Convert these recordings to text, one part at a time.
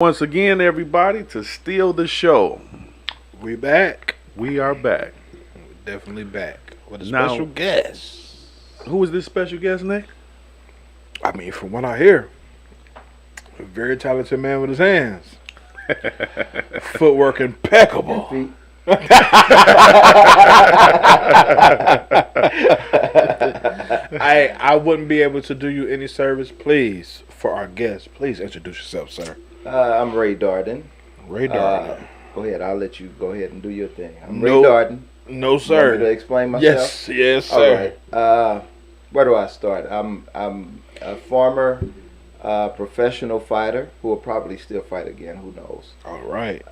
Once again, everybody, to steal the show. We back. We are back. We're definitely back with a Now- special guest. Who is this special guest, Nick? I mean, from what I hear, a very talented man with his hands. Footwork impeccable. I wouldn't be able to do you any service. Please, for our guest, please introduce yourself, sir. I'm Ray Darden. Ray Darden. Go ahead. I'll let you go ahead and do your thing. I'm No, Ray Darden. No, You want sir. me to explain myself? Yes, All sir. right. Where do I start? I'm a former professional fighter who will probably still fight again. Who knows? All right.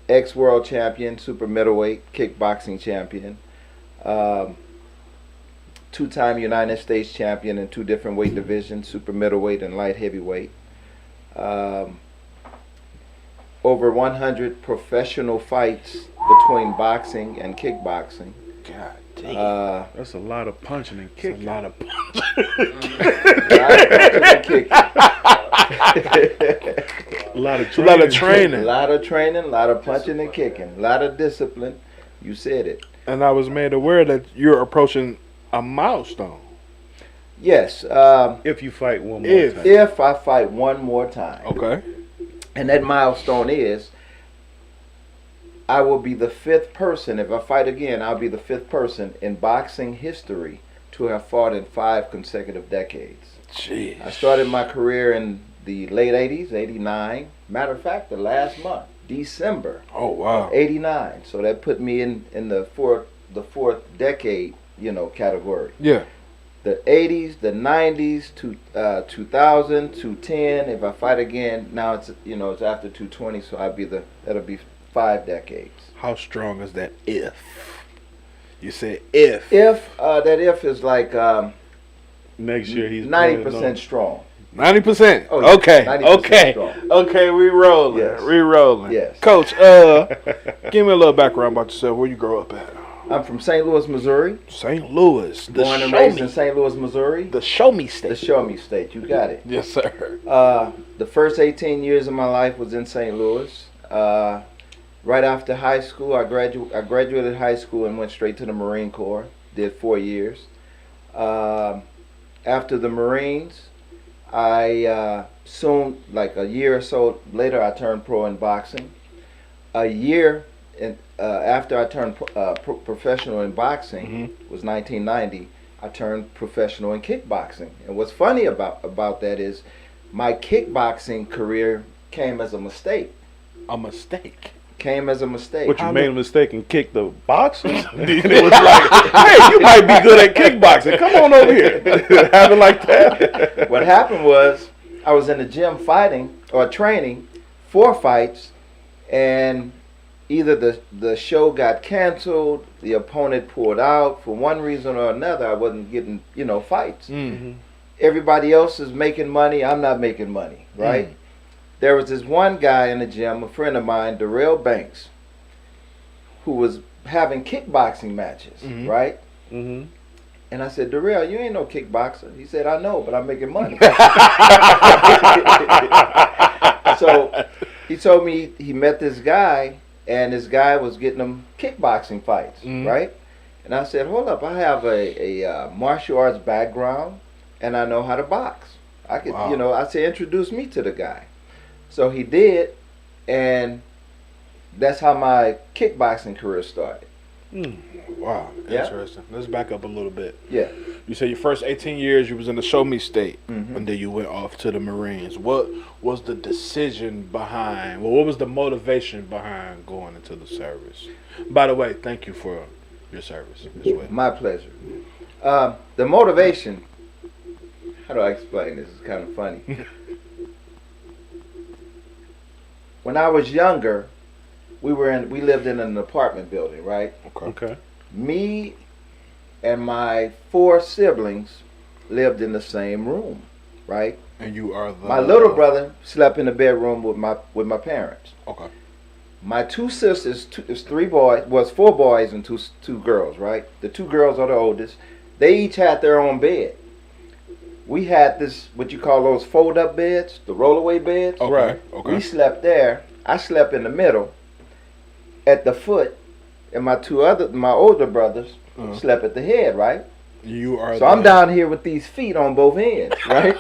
Ex-world champion, super middleweight, kickboxing champion. Two-time United States champion in two different weight divisions, super middleweight and light heavyweight. Over 100 professional fights between boxing and kickboxing. God damn. That's a lot of punching and It's kicking. a lot of A lot of a lot of training. A lot of training, a lot of punching and kicking, a lot of discipline. You said it. And I was made aware that you're approaching a milestone. Yes. If you fight one more If- time. If I fight one more time, Okay. and that milestone is, I will be the fifth person. If I fight again, I'll be the fifth person in boxing history to have fought in 5 consecutive decades. Jeez. I started my career in the late 80s, 89. Matter of fact, the last month, December Oh wow. 89. So that put me in the fourth decade, category. Yeah. The 80s, the 90s, 2000, 210. If I fight again, now it's after 220, so that'll be 5 decades. How strong is that if? You said if. If if is like Next year he's 90% strong. 90%. Oh, yeah. Okay. 90% Okay. strong. Okay, we rolling. Yes. We rolling. Yes. Coach, give me a little background about yourself. Where you grow up at? I'm from St. Louis, Missouri. St. Louis. The Born and show raised me. in St. Louis, Missouri. The show me The state. show me state. You got it. Yes, sir. The first 18 years of my life was in St. Louis. Right after high school, I graduated high school and went straight to the Marine Corps. Did 4 years. After the Marines, I soon, like a year or so later, I turned pro in boxing. A year after I turned professional in boxing, was 1990. I turned professional in kickboxing. And what's funny about that is my kickboxing career came as a mistake. A mistake. Came as a mistake. What, you made a mistake and kicked the boxers? And it was like, hey, you might be good at kickboxing. Come on over here. Having like that. What happened was I was in the gym fighting or training 4 fights, and either the show got canceled, the opponent pulled out for one reason or another. I wasn't getting fights. Everybody else is making money. I'm not making money, right? There was this one guy in the gym, a friend of mine, Darrell Banks, who was having kickboxing matches, right? Mm-hmm. And I said, Darrell, you ain't no kickboxer. He said, I know, but I'm making money. So he told me he met this guy, and this guy was getting him kickboxing fights, right? And I said, hold up, I have a martial arts background, and I know how to box. I could, Wow. I said, introduce me to the guy. So he did, and that's how my kickboxing career started. Wow. Yeah. Interesting. Let's back up a little bit. Yeah. You said your first 18 years you was in the show me state, Mhm. and then you went off to the Marines. What was the decision behind, what was the motivation behind going into the service? By the way, thank you for your service as well. My pleasure. The motivation, how do I explain this? It's kind of funny. When I was younger, we lived in an apartment building, right? Okay. Me and my 4 siblings lived in the same room, right? And you are the... My little brother slept in the bedroom with my parents. Okay. My 2 sisters, it's 3 boys, was 4 boys and two girls, right? The 2 girls are the oldest. They each had their own bed. we had this, what you call those fold-up beds, the rollaway beds. Okay. Right. Okay. We slept there. I slept in the middle, at the foot, and my older brothers slept at the head, right? You are. So I'm down here with these feet on both ends, right?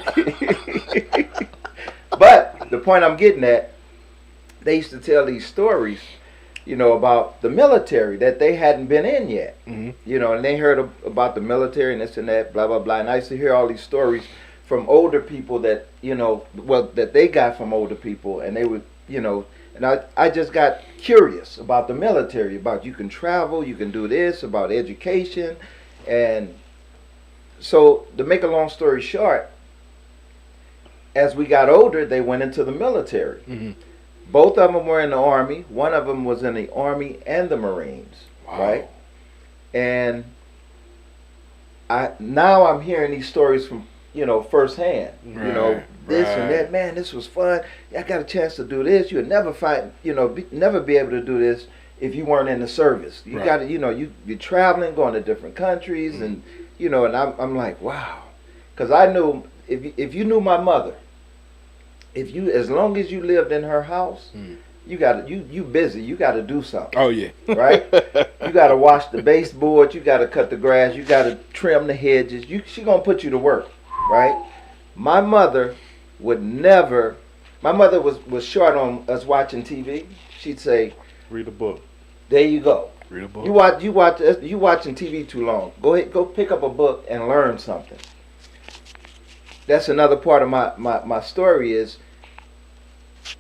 But the point I'm getting at, they used to tell these stories, you know, about the military that they hadn't been in yet. Mm-hmm. You know, and they heard about the military and this and that, blah, blah, blah. And I used to hear all these stories from older people that, you know, well, that they got from older people. And they would, you know, and I just got curious about the military, about you can travel, you can do this, about education. And so to make a long story short, as we got older, they went into the military. Mm-hmm. Both of them were in the Army. One of them was in the Army and the Marines, Wow. right? And now I'm hearing these stories from, you know, firsthand. Right, you know, this and right. that. Man, this was fun. I got a chance to do this. You'd never find, you know, never be able to do this if you weren't in the service. You Right. got to, you know, you're traveling, going to different countries, and you know, and I'm like, wow, because I knew if you knew my mother. As long as you lived in her house, you busy. You got to do something, Oh yeah. right? You got to wash the baseboard. You got to cut the grass. You got to trim the hedges. She gonna put you to work, right? My mother would never. My mother was short on us watching TV. She'd say, Read a book. "There you go. Read a book. You watching TV too long. Go ahead, go pick up a book and learn something." That's another part of my story is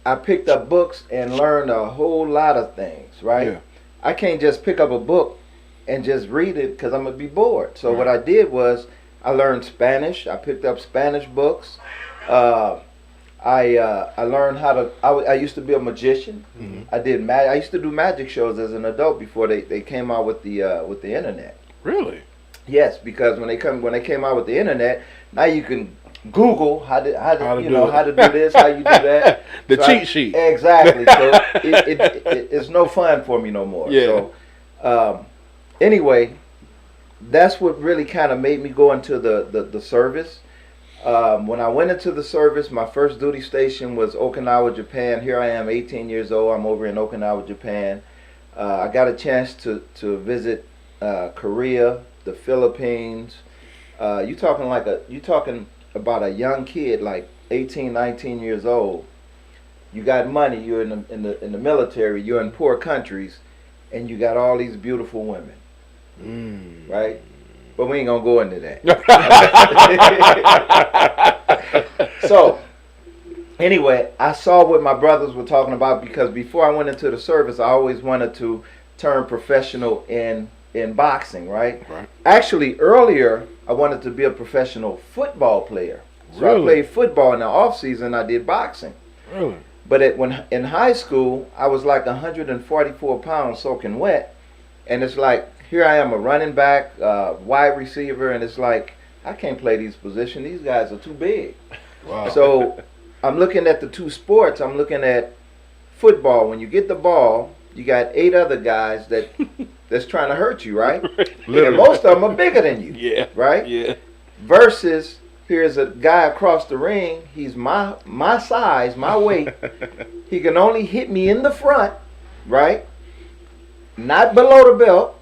I picked up books and learned a whole lot of things, right? Yeah. I can't just pick up a book and just read it because I'm going to be bored. So what I did was I learned Spanish. I picked up Spanish books. I learned how to, I used to be a magician. Mm-hmm. I used to do magic shows as an adult before they came out with the internet. Really? Yes, because when they came out with the internet, now you can Google how to do this, how you do that. The So cheat sheet. Exactly. So it's no fun for me no more. Yeah. So anyway, that's what really kind of made me go into the service. When I went into the service, my first duty station was Okinawa, Japan. Here I am, 18 years old. I'm over in Okinawa, Japan. I got a chance to visit Korea, the Philippines. You talking about a young kid like 18, 19 years old. You got money. You're in the military. You're in poor countries, and you got all these beautiful women, right? But we ain't gonna go into that. So, anyway, I saw what my brothers were talking about because before I went into the service, I always wanted to turn professional in boxing, right? Right. Actually, earlier, I wanted to be a professional football player. So Really? I played football in the off season. I did boxing. Really? But when in high school, I was like 144 pounds soaking wet. And it's like, here I am, a running back, wide receiver, and it's like, I can't play these positions. These guys are too big. Wow. So I'm looking at the two sports. I'm looking at football. When you get the ball, you got 8 other guys that's trying to hurt you, right? And most of them are bigger than you. Yeah. Right? Yeah. Versus here's a guy across the ring. He's my size, my weight. He can only hit me in the front, right? Not below the belt.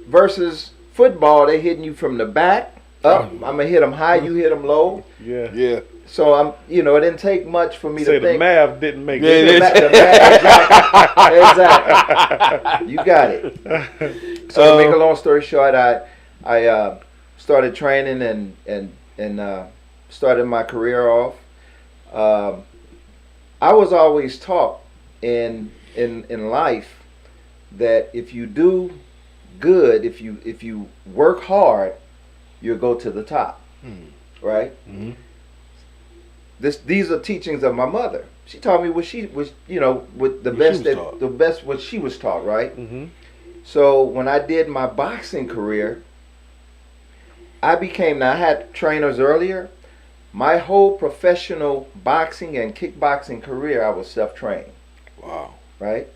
Versus football, they hitting you from the back up. I'm gonna hit them high, you hit them low. Yeah. Yeah. So it didn't take much for me Say to the think. math didn't make Yeah, sense. Exactly. You got it. So to make a long story short, I started training and started my career off. I was always taught in life that if you do good, if you work hard, you'll go to the top, right? Mm-hmm. These are teachings of my mother. She taught me what she was, with the What best she was taught. the best what she was taught, right? Mm-hmm. So when I did my boxing career, I had trainers earlier. My whole professional boxing and kickboxing career, I was self-trained, Wow. right?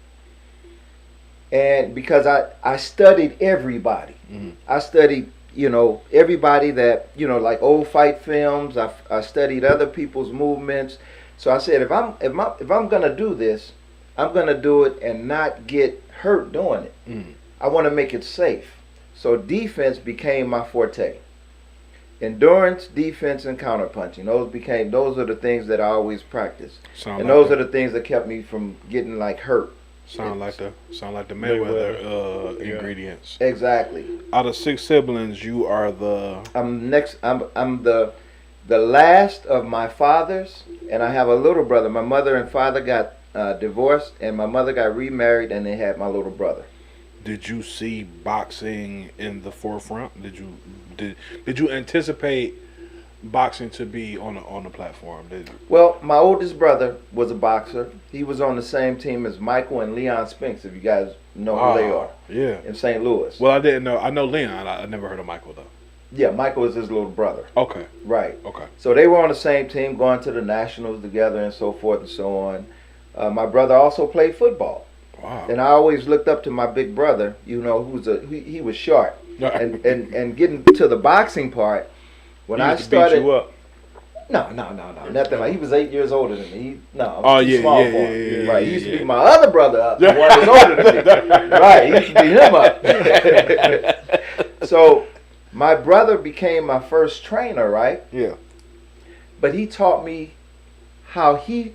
And because I studied everybody. Mm-hmm. I studied, everybody that, like old fight films. I studied other people's movements. So I said, if I'm gonna do this, I'm gonna do it and not get hurt doing it. I want to make it safe. So defense became my forte. Endurance, defense, and counterpunching. Those are the things that I always practiced. Those are the things that kept me from getting like hurt. Sound like the Mayweather ingredients. Exactly. Out of 6 siblings, you are the. I'm the last of my fathers, and I have a little brother. My mother and father got divorced, and my mother got remarried, and they had my little brother. Did you see boxing in the forefront? Did you anticipate boxing to be on the platform? Well, my oldest brother was a boxer. He was on the same team as Michael and Leon Spinks, if you guys know who they are. Yeah. In St. Louis. Well, I didn't know. I know Leon. I never heard of Michael though. Yeah, Michael is his little brother. Okay. Right. Okay. So they were on the same team, going to the nationals together, and so forth and so on. My brother also played football. Wow. And I always looked up to my big brother, he was short. and getting to the boxing part, when I started, beat you up. No, nothing like. He was 8 years older than me. Small for him. Right, he used to beat my other brother up, the one that's older than me. Right, he used to beat him up. So my brother became my first trainer, right? Yeah. But he taught me how he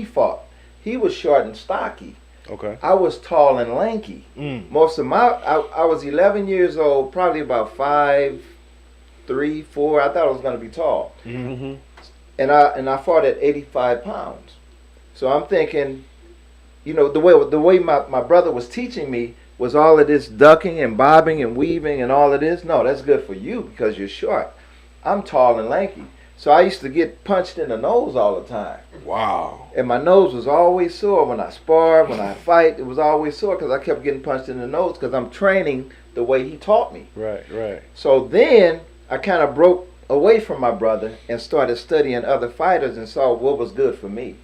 fought. He was short and stocky. Okay. I was tall and lanky. Most of I was 11 years old, probably about 5'3", 4". I thought I was going to be tall. Mm-hmm. And I fought at 85 pounds. So I'm thinking, the way my brother was teaching me was all of this ducking and bobbing and weaving and all of this. No, that's good for you because you're short. I'm tall and lanky. So I used to get punched in the nose all the time. Wow. And my nose was always sore when I spar, when I fight. It was always sore because I kept getting punched in the nose because I'm training the way he taught me. Right. So then I kind of broke away from my brother and started studying other fighters and saw what was good for me.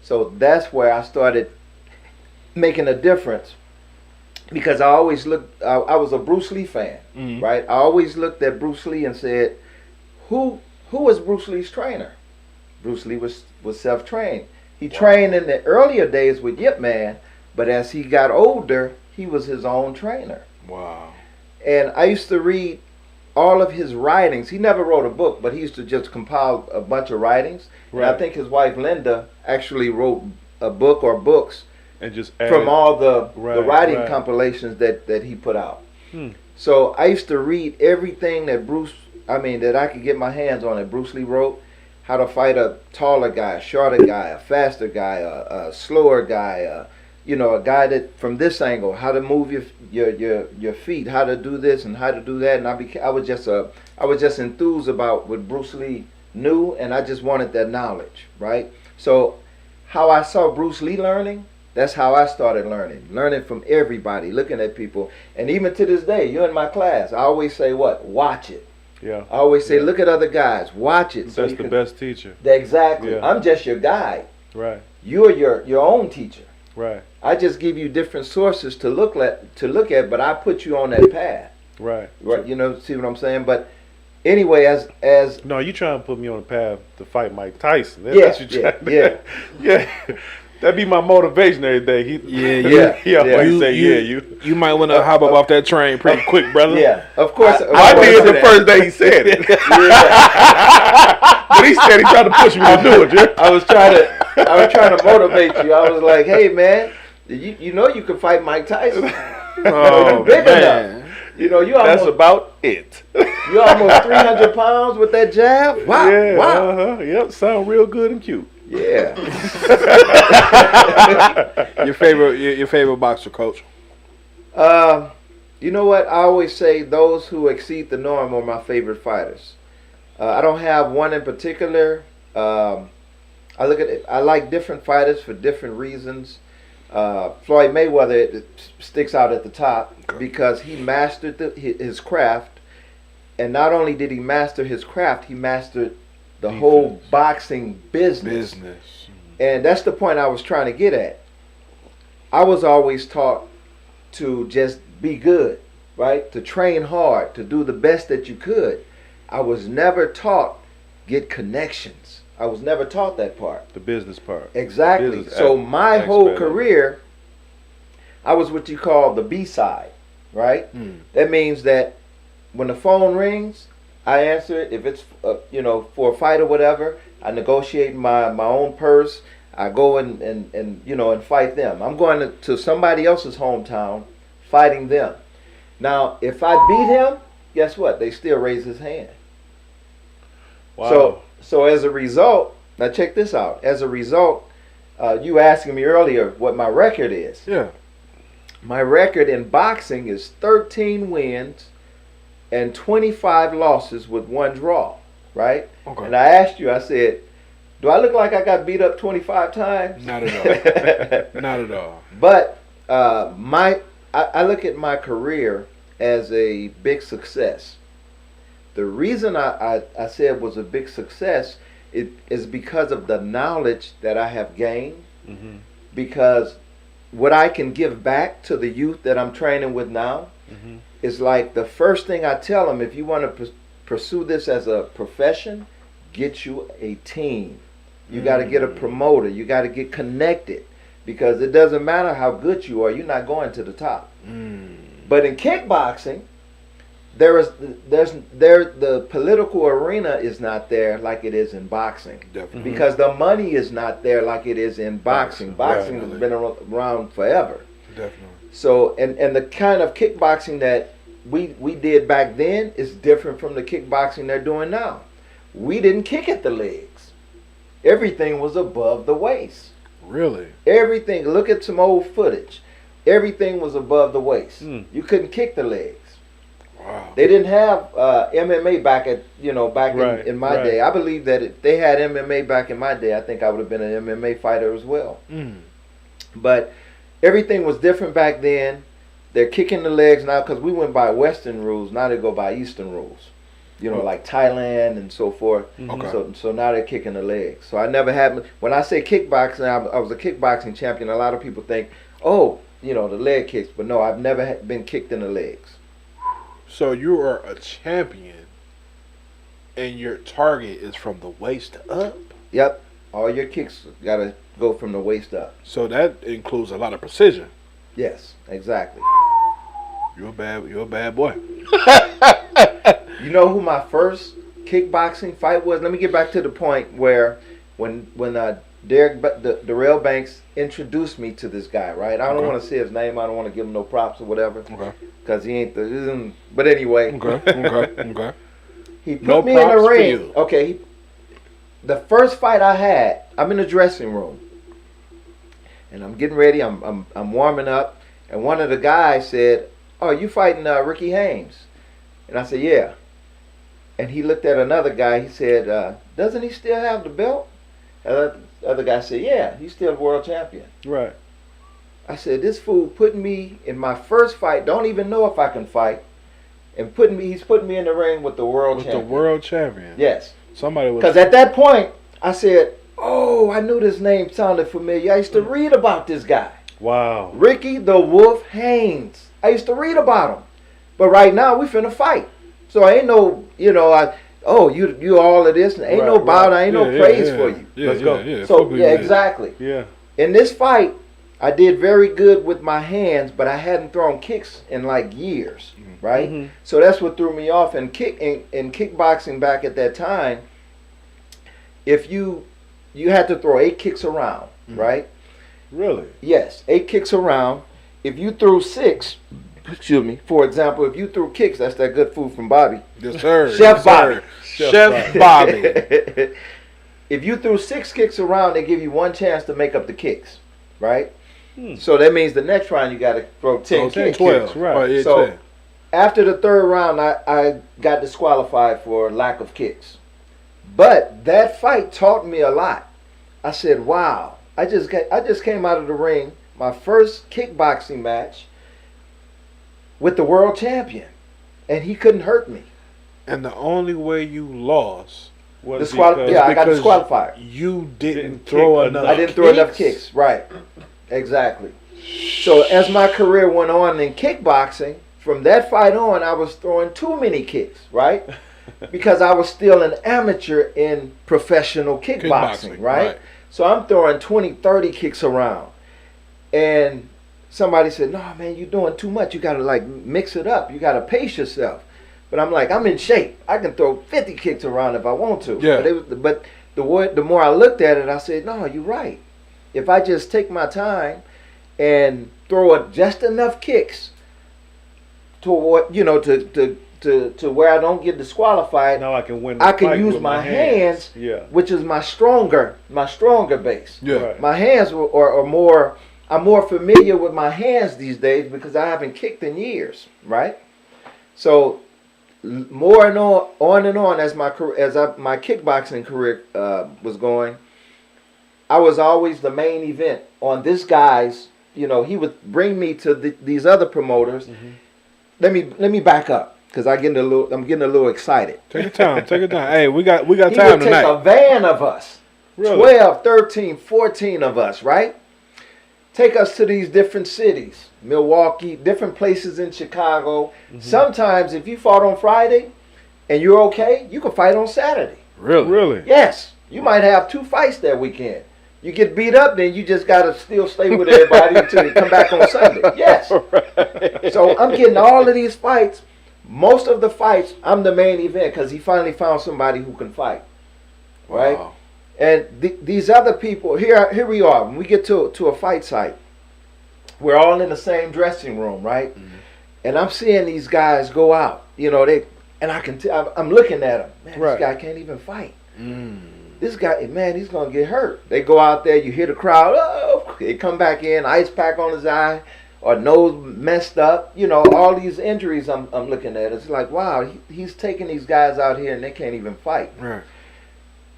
So that's where I started making a difference because I always looked, I was a Bruce Lee fan, right? I always looked at Bruce Lee and said, who was Bruce Lee's trainer? Bruce Lee was self-trained. He trained in the earlier days with Yip Man, but as he got older, he was his own trainer. Wow. And I used to read all of his writings. He never wrote a book, but he used to just compile a bunch of writings. Right. And I think his wife Linda actually wrote a book or books and just from all the writing compilations that he put out. So I used to read everything that that I could get my hands on that Bruce Lee wrote. How to fight a taller guy, a shorter guy, a faster guy, a slower guy, a guy that from this angle, how to move your feet, how to do this and how to do that. And I was just enthused about what Bruce Lee knew, and I just wanted that knowledge, right? So how I saw Bruce Lee learning, that's how I started learning from everybody, looking at people. And even to this day, you're in my class, I always say what? Watch it. Yeah. I always say, look at other guys, watch it. That's the best teacher. Exactly. Yeah. I'm just your guide. Right. You're your own teacher. Right. I just give you different sources to look at, but I put you on that path. Right. Right. See what I'm saying? But anyway, as no, you trying to put me on the path to fight Mike Tyson. That's what you're trying yeah. That'd be my motivation every day. He always say, you might want to hop up off that train pretty quick, brother. Yeah, of course. I did the first day he said it. But he said he tried to push me to do it, Jim. I was trying to motivate you. I was like, hey man, you know you can fight Mike Tyson. Oh, big man. enough. You almost, that's about it. You're almost 300 pounds with that jab. Wow. Yeah, wow. Yep, sound real good and cute. Yeah. Your favorite boxer, coach? You know what? I always say those who exceed the norm are my favorite fighters. I don't have one in particular. I like different fighters for different reasons. Floyd Mayweather sticks out at the top because he mastered his craft, and not only did he master his craft, he mastered the whole boxing business. And that's the point I was trying to get at. I was always taught to just be good. right? To train hard, to do the best that you could. I was never taught get connections. I was never taught that part. The business part. Exactly. Business So my whole aspect of it. career, I was what you call the B side, right? That means that when the phone rings, I answer it. If it's for a fight or whatever, I negotiate my own purse. I go and fight them. I'm going to somebody else's hometown, fighting them. Now, if I beat him, guess what? They still raise his hand. Wow. So as a result, now check this out. As a result, you asking me earlier what my record is. Yeah. My record in boxing is 13 wins and 25 losses with 1 draw, right? Okay. And I asked you, I said, do I look like I got beat up 25 times? Not at all. Not at all. But I look at my career as a big success. The reason I said it was a big success is because of the knowledge that I have gained. Mm-hmm. Because what I can give back to the youth that I'm training with now is like the first thing I tell them, if you want to pursue this as a profession, get you a team. You got to get a promoter. You got to get connected, because it doesn't matter how good you are, you're not going to the top. But in kickboxing, the political arena is not there like it is in boxing. Definitely. Because the money is not there like it is in boxing. Boxing has Definitely. been around forever. Definitely. So, and the kind of kickboxing that we did back then is different from the kickboxing they're doing now. We didn't kick at the legs. Everything was above the waist. Really? Everything. Look at some old footage. Everything was above the waist. You couldn't kick the legs. Wow. They didn't have MMA back Right, in my right. day. I believe that if they had MMA back in my day, I think I would have been an MMA fighter as well. But everything was different back then. They're kicking the legs now because we went by Western rules. Now they go by Eastern rules. Like Thailand and so forth. Okay. So now they're kicking the legs. So I never had. When I say kickboxing, I was a kickboxing champion. A lot of people think, oh, the leg kicks. But no, I've never been kicked in the legs. So you are a champion, and your target is from the waist up? Yep. All your kicks got to go from the waist up. So that includes a lot of precision. Yes, exactly. You're a bad boy. You know who my first kickboxing fight was? Let me get back to the point where when Darrell Banks introduced me to this guy, right? I don't want to say his name. I don't want to give him no props or whatever. Okay. Because he ain't but anyway. Okay. He put No me in the props for ring. you. Okay. The first fight I had, I'm in the dressing room. And I'm getting ready. I'm warming up. And one of the guys said, "Oh, you fighting Ricky Haynes?" And I said, "Yeah." And he looked at another guy. He said, "Doesn't he still have the belt?" And the other guy said, "Yeah, he's still the world champion." Right. I said, "This fool put me in my first fight. Don't even know if I can fight, and he's putting me in the ring with the world champion." The world champion. Yes. Somebody was. Because at that point, I said, "Oh, I knew this name sounded familiar. I used to read about this guy, Wow. Ricky the Wolf Haynes. I used to read about him. But right now, we finna fight. So I ain't no, you all of this. Ain't no bout. Ain't no praise for you. Let's go. Yeah, So yeah, exactly. Yeah. In this fight, I did very good with my hands, but I hadn't thrown kicks in like years, right? Mhm. So that's what threw me off. And in kickboxing back at that time, if you had to throw 8 kicks around, right? Really? Yes, 8 kicks around. If you threw 6, excuse me, for example, if you threw kicks, that's that good food from Bobby. Yes, sir. Chef Bobby. Chef Bobby. If you threw 6 kicks around, they give you 1 chance to make up the kicks, right? So that means the next round you got to throw 10 kicks. 12. Right. Oh, yeah, So 10. after the 3rd round, I got disqualified for lack of kicks. But that fight taught me a lot. I said, wow, I just came out of the ring, my first kickboxing match with the world champion, and he couldn't hurt me. And the only way you lost Was I got disqualified. you didn't Didn't throw kick enough. I didn't throw enough kicks. Right. Exactly. So as my career went on in kickboxing, from that fight on, I was throwing too many kicks, right? Because I was still an amateur in professional kickboxing, right? So I'm throwing 20, 30 kicks around. And somebody said, no, man, you're doing too much. You got to like mix it up. You got to pace yourself. But I'm like, I'm in shape. I can throw 50 kicks around if I want to. Yeah. But the more I looked at it, I said, no, you're right. If I just take my time and throw just enough kicks to what, to where I don't get disqualified. Now I can win. I can use my hands, which is my stronger base. Yeah. Right. My hands are more. I'm more familiar with my hands these days because I haven't kicked in years, right? So more and on as my kickboxing career was going, I was always the main event on this guy's. He would bring me to these other promoters. Mm-hmm. Let me back up because I'm getting a little excited. Take your time. Hey, we got he time would tonight. take a van of us, Really? 12, 13, 14 of us, right? Take us to these different cities, Milwaukee, different places in Chicago. Mm-hmm. Sometimes if you fought on Friday and you're okay, you can fight on Saturday. Really? Yes. You might have 2 fights that weekend. You get beat up, then you just got to still stay with everybody until you come back on Sunday. Yes. Right. So I'm getting all of these fights. Most of the fights, I'm the main event because he finally found somebody who can fight. Right? Wow. And these other people, here we are. When we get to a fight site, we're all in the same dressing room, right? Mm-hmm. And I'm seeing these guys go out. And I can tell, I'm looking at them. Man, right. This guy can't even fight. This guy, man, he's going to get hurt. They go out there, you hear the crowd, oh, they come back in, ice pack on his eye, or nose messed up. All these injuries I'm looking at. It's like, wow, he's taking these guys out here and they can't even fight. Right.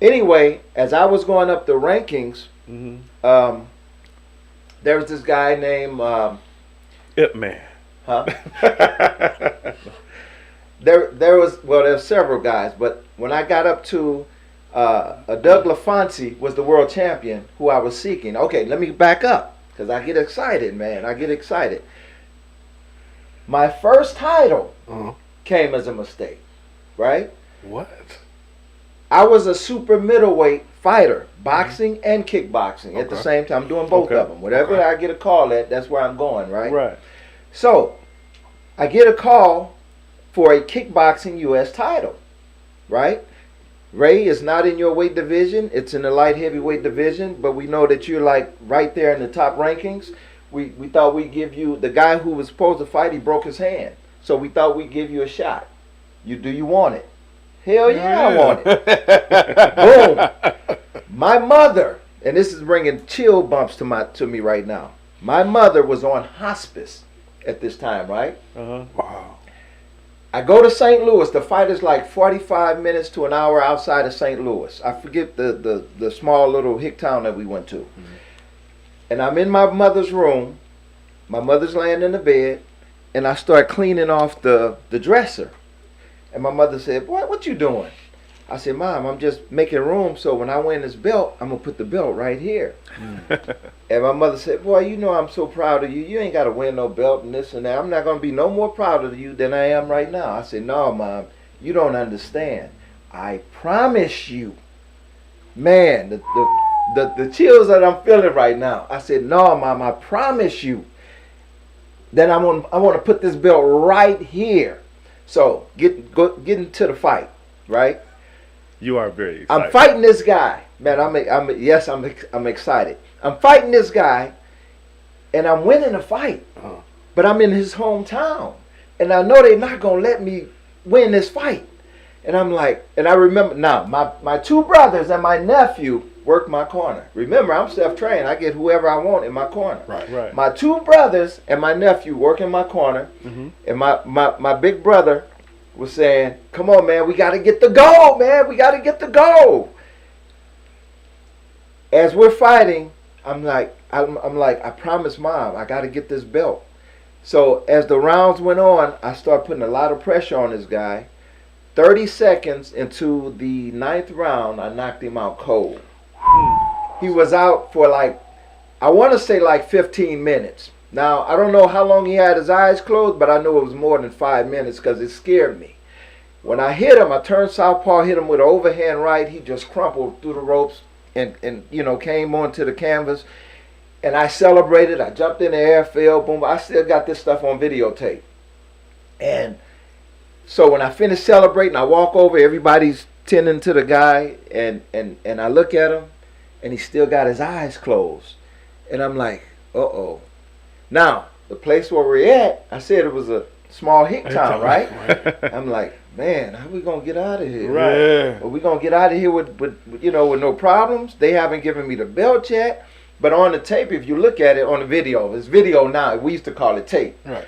Anyway, as I was going up the rankings, Mm-hmm. There was this guy named Ip Man. Huh? There's several guys, but when I got up to Doug LaFonte was the world champion who I was seeking. Okay, let me back up because I get excited, man. I get excited. My first title came as a mistake, right? What? I was a super middleweight fighter, boxing and kickboxing at the same time. I'm doing both of them. Whatever I get a call at, that's where I'm going, right? Right. So, I get a call for a kickboxing U.S. title, right? Ray, is not in your weight division. It's in the light heavyweight division, but we know that you're like right there in the top rankings. We thought we'd give you, the guy who was supposed to fight, he broke his hand. So we thought we'd give you a shot. Do you want it? Hell yeah, I want it. Boom. My mother, and this is bringing chill bumps to me right now. My mother was on hospice at this time, right? Wow. I go to St. Louis. The fight is like 45 minutes to an hour outside of St. Louis. I forget the small little hick town that we went to. Mm-hmm. And I'm in my mother's room. My mother's laying in the bed. And I start cleaning off the dresser. And my mother said, "Boy, what you doing?" I said, "Mom, I'm just making room so when I win this belt, I'm going to put the belt right here." And my mother said, "Boy, I'm so proud of you. You ain't got to win no belt and this and that. I'm not going to be no more proud of you than I am right now." I said, "No, Mom, you don't understand. I promise you." Man, the chills that I'm feeling right now. I said, "No, Mom, I promise you. Then I want to put this belt right here." So, getting to the fight, right? You are very excited. I'm fighting this guy. Man, I'm excited. I'm fighting this guy, and I'm winning the fight. But I'm in his hometown. And I know they're not going to let me win this fight. And I'm like, and I remember, now, my 2 brothers and my nephew work my corner. Remember, I'm self-trained. I get whoever I want in my corner. Right. My 2 brothers and my nephew work in my corner. Mm-hmm. And my big brother was saying, "Come on, man, we got to get the goal, man. We got to get the goal." As we're fighting, I'm like, I promise Mom, I got to get this belt. So as the rounds went on, I started putting a lot of pressure on this guy. 30 seconds into the 9th round, I knocked him out cold. He was out for I want to say 15 minutes. Now, I don't know how long he had his eyes closed, but I know it was more than 5 minutes because it scared me. When I hit him, I turned southpaw, hit him with an overhand right. He just crumpled through the ropes and came onto the canvas. And I celebrated. I jumped in the air, fell, boom. I still got this stuff on videotape. And so when I finished celebrating, I walk over. Everybody's tending to the guy. And I look at him, and he still got his eyes closed. And I'm like, uh-oh. Now, the place where we're at, I said it was a small hick town, right? I'm like, man, how we gonna get out of here? Right. Yeah. Are we gonna get out of here with no problems? They haven't given me the belt yet. But on the tape, if you look at it on the video, it's video now. We used to call it tape. Right.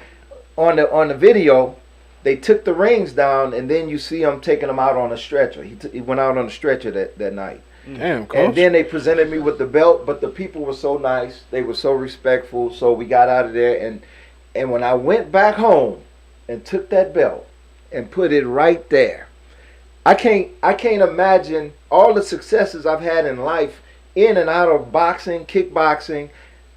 On the video, they took the rings down, and then you see him taking them out on a stretcher. He went out on a stretcher that night. Damn, coach. And then they presented me with the belt, but the people were so nice. They were so respectful. So we got out of there, and when I went back home and took that belt and put it right there, I can't imagine all the successes I've had in life, in and out of boxing, kickboxing.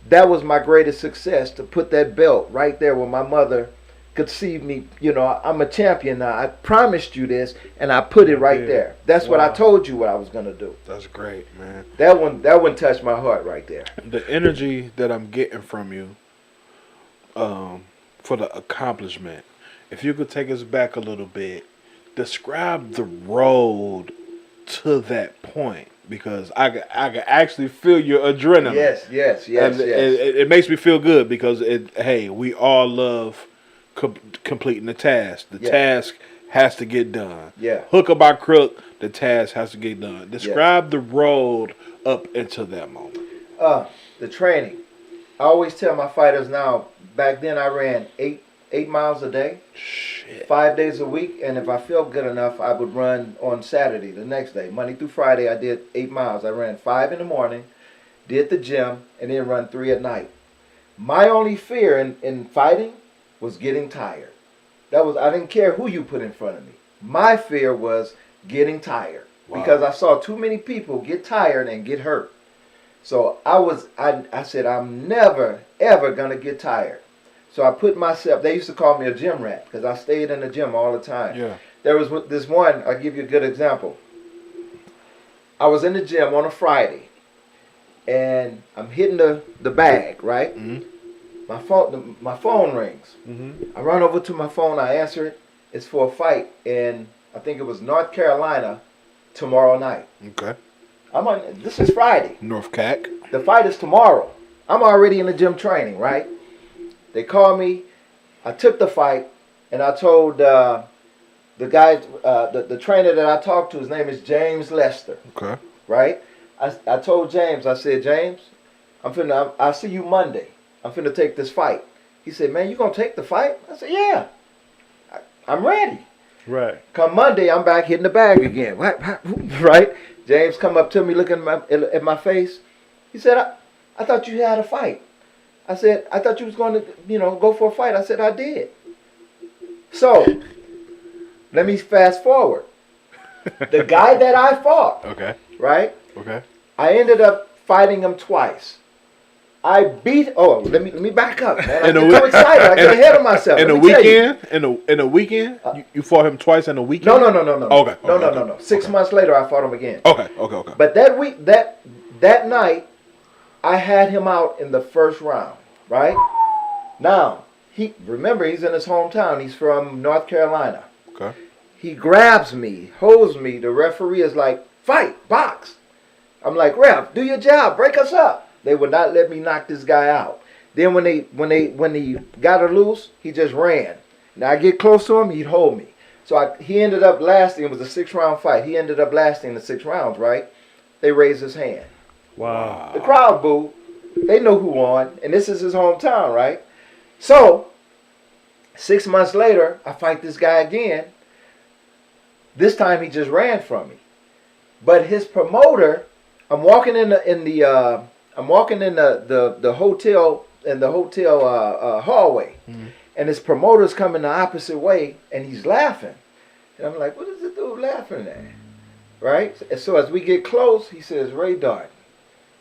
That was my greatest success, to put that belt right there where my mother could see me. I'm a champion now. I promised you this, and I put it right there. That's what I told you what I was gonna do. That's great, man. That one touched my heart right there. The energy that I'm getting from you, for the accomplishment. If you could take us back a little bit, describe the road to that point, because I can actually feel your adrenaline. Yes. And it makes me feel good because we all love completing the task. The task has to get done. Yeah. Hook or by crook, the task has to get done. Describe the road up into that moment. The training. I always tell my fighters now, back then I ran 8 miles a day. Shit. 5 days a week, and if I felt good enough, I would run on Saturday, the next day. Monday through Friday, I did 8 miles. I ran 5 in the morning, did the gym, and then run 3 at night. My only fear in fighting was getting tired. I didn't care who you put in front of me. My fear was getting tired. Wow. Because I saw too many people get tired and get hurt. So I said, I'm never, ever going to get tired. So I put myself, they used to call me a gym rat because I stayed in the gym all the time. Yeah. There was this one, I'll give you a good example. I was in the gym on a Friday, and I'm hitting the bag, right? Mm-hmm. My phone rings. Mm-hmm. I run over to my phone, I answer it. It's for a fight in, I think it was North Carolina, tomorrow night. Okay. This is Friday. North Cac. The fight is tomorrow. I'm already in the gym training, right? They called me. I took the fight, and I told the guy, the trainer that I talked to, his name is James Lester. Okay. Right? I told James, I said, James, I'll see you Monday. I'm finna take this fight. He said, man, you gonna take the fight? I said, yeah. I'm ready. Right. Come Monday, I'm back hitting the bag again. Right? James come up to me looking at my face. He said, I thought you had a fight. I said, I thought you was going to, go for a fight. I said, I did. So, let me fast forward. The guy that I fought, okay, right? Okay. I ended up fighting him twice. I beat. Oh, let me back up, man. I get so excited. I get ahead of myself. In a weekend, you fought him twice in a weekend. No. Okay. No. 6 months later, I fought him again. Okay. But that week, that night, I had him out in the first round. Right? Now, remember he's in his hometown. He's from North Carolina. Okay. He grabs me, holds me. The referee is like, fight, box. I'm like, ref, do your job, break us up. They would not let me knock this guy out. Then when he got her loose, he just ran. Now I get close to him, he'd hold me. So he ended up lasting. It was a 6-round fight. He ended up lasting the 6 rounds, right? They raised his hand. Wow. The crowd booed. They know who won, and this is his hometown, right? So 6 months later, I fight this guy again. This time he just ran from me. But his promoter, I'm walking in the hotel hallway, and his promoter's coming the opposite way, and he's laughing, and I'm like, what is the dude laughing at? Right? And so as we get close, he says, Ray Darden,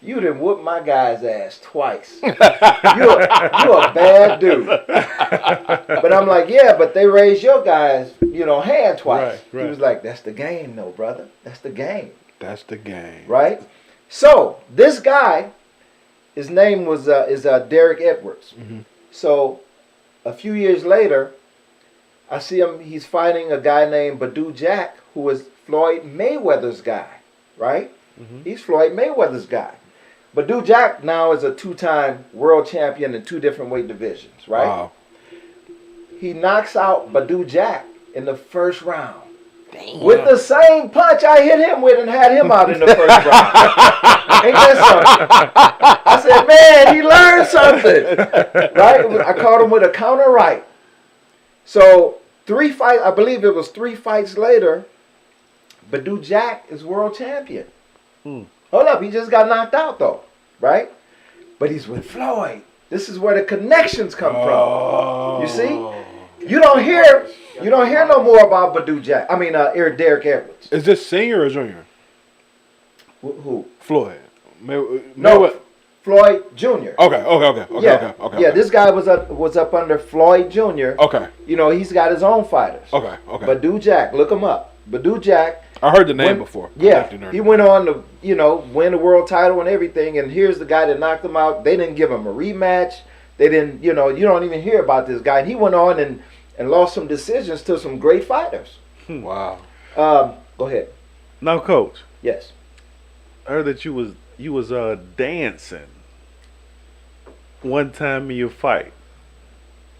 You done whooped my guy's ass twice. You're a bad dude. But I'm like, yeah, but they raised your guy's, hand twice. Right. He was like, that's the game, though, brother. That's the game. That's the game. Right? So, this guy, his name is Derek Edwards. Mm-hmm. So, a few years later, I see him, he's fighting a guy named Badu Jack, who was Floyd Mayweather's guy, right? Mm-hmm. He's Floyd Mayweather's guy. Badu Jack now is a 2-time world champion in 2 different weight divisions, right? Wow. He knocks out Badu Jack in the first round. Damn. With the same punch I hit him with and had him out in the first round. Ain't that something? I said, man, he learned something. Right? I caught him with a counter right. So, 3 fights, I believe it was 3 fights later, Badu Jack is world champion. Hold up, he just got knocked out though, right? But he's with Floyd. This is where the connections come from. You see? You don't hear no more about Badu Jack. I mean, Derek Edwards. Is this senior or junior? Who? Floyd. No, Floyd Jr. Okay. Yeah, this guy was up under Floyd Jr. Okay. He's got his own fighters. Okay. Badu Jack, look him up. Badu Jack. I heard the name before. Yeah, he went on to, win the world title and everything. And here's the guy that knocked him out. They didn't give him a rematch. They didn't, you don't even hear about this guy. And he went on and lost some decisions to some great fighters. Wow. Go ahead. Now, Coach. Yes. I heard that you was dancing one time in your fight.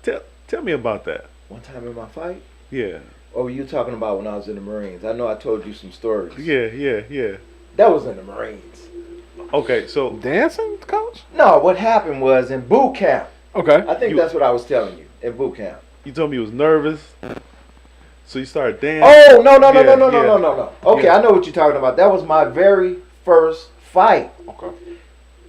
Tell me about that. One time in my fight? Yeah. Or were you talking about when I was in the Marines? I know I told you some stories. Yeah. That was in the Marines. Okay, so Dancing, Coach? No, what happened was in boot camp. Okay. I think that's what I was telling you, in boot camp. you told me you was nervous, so you started dancing. Oh, no. Yeah. Okay, I know what you're talking about. That was my very first fight. Okay.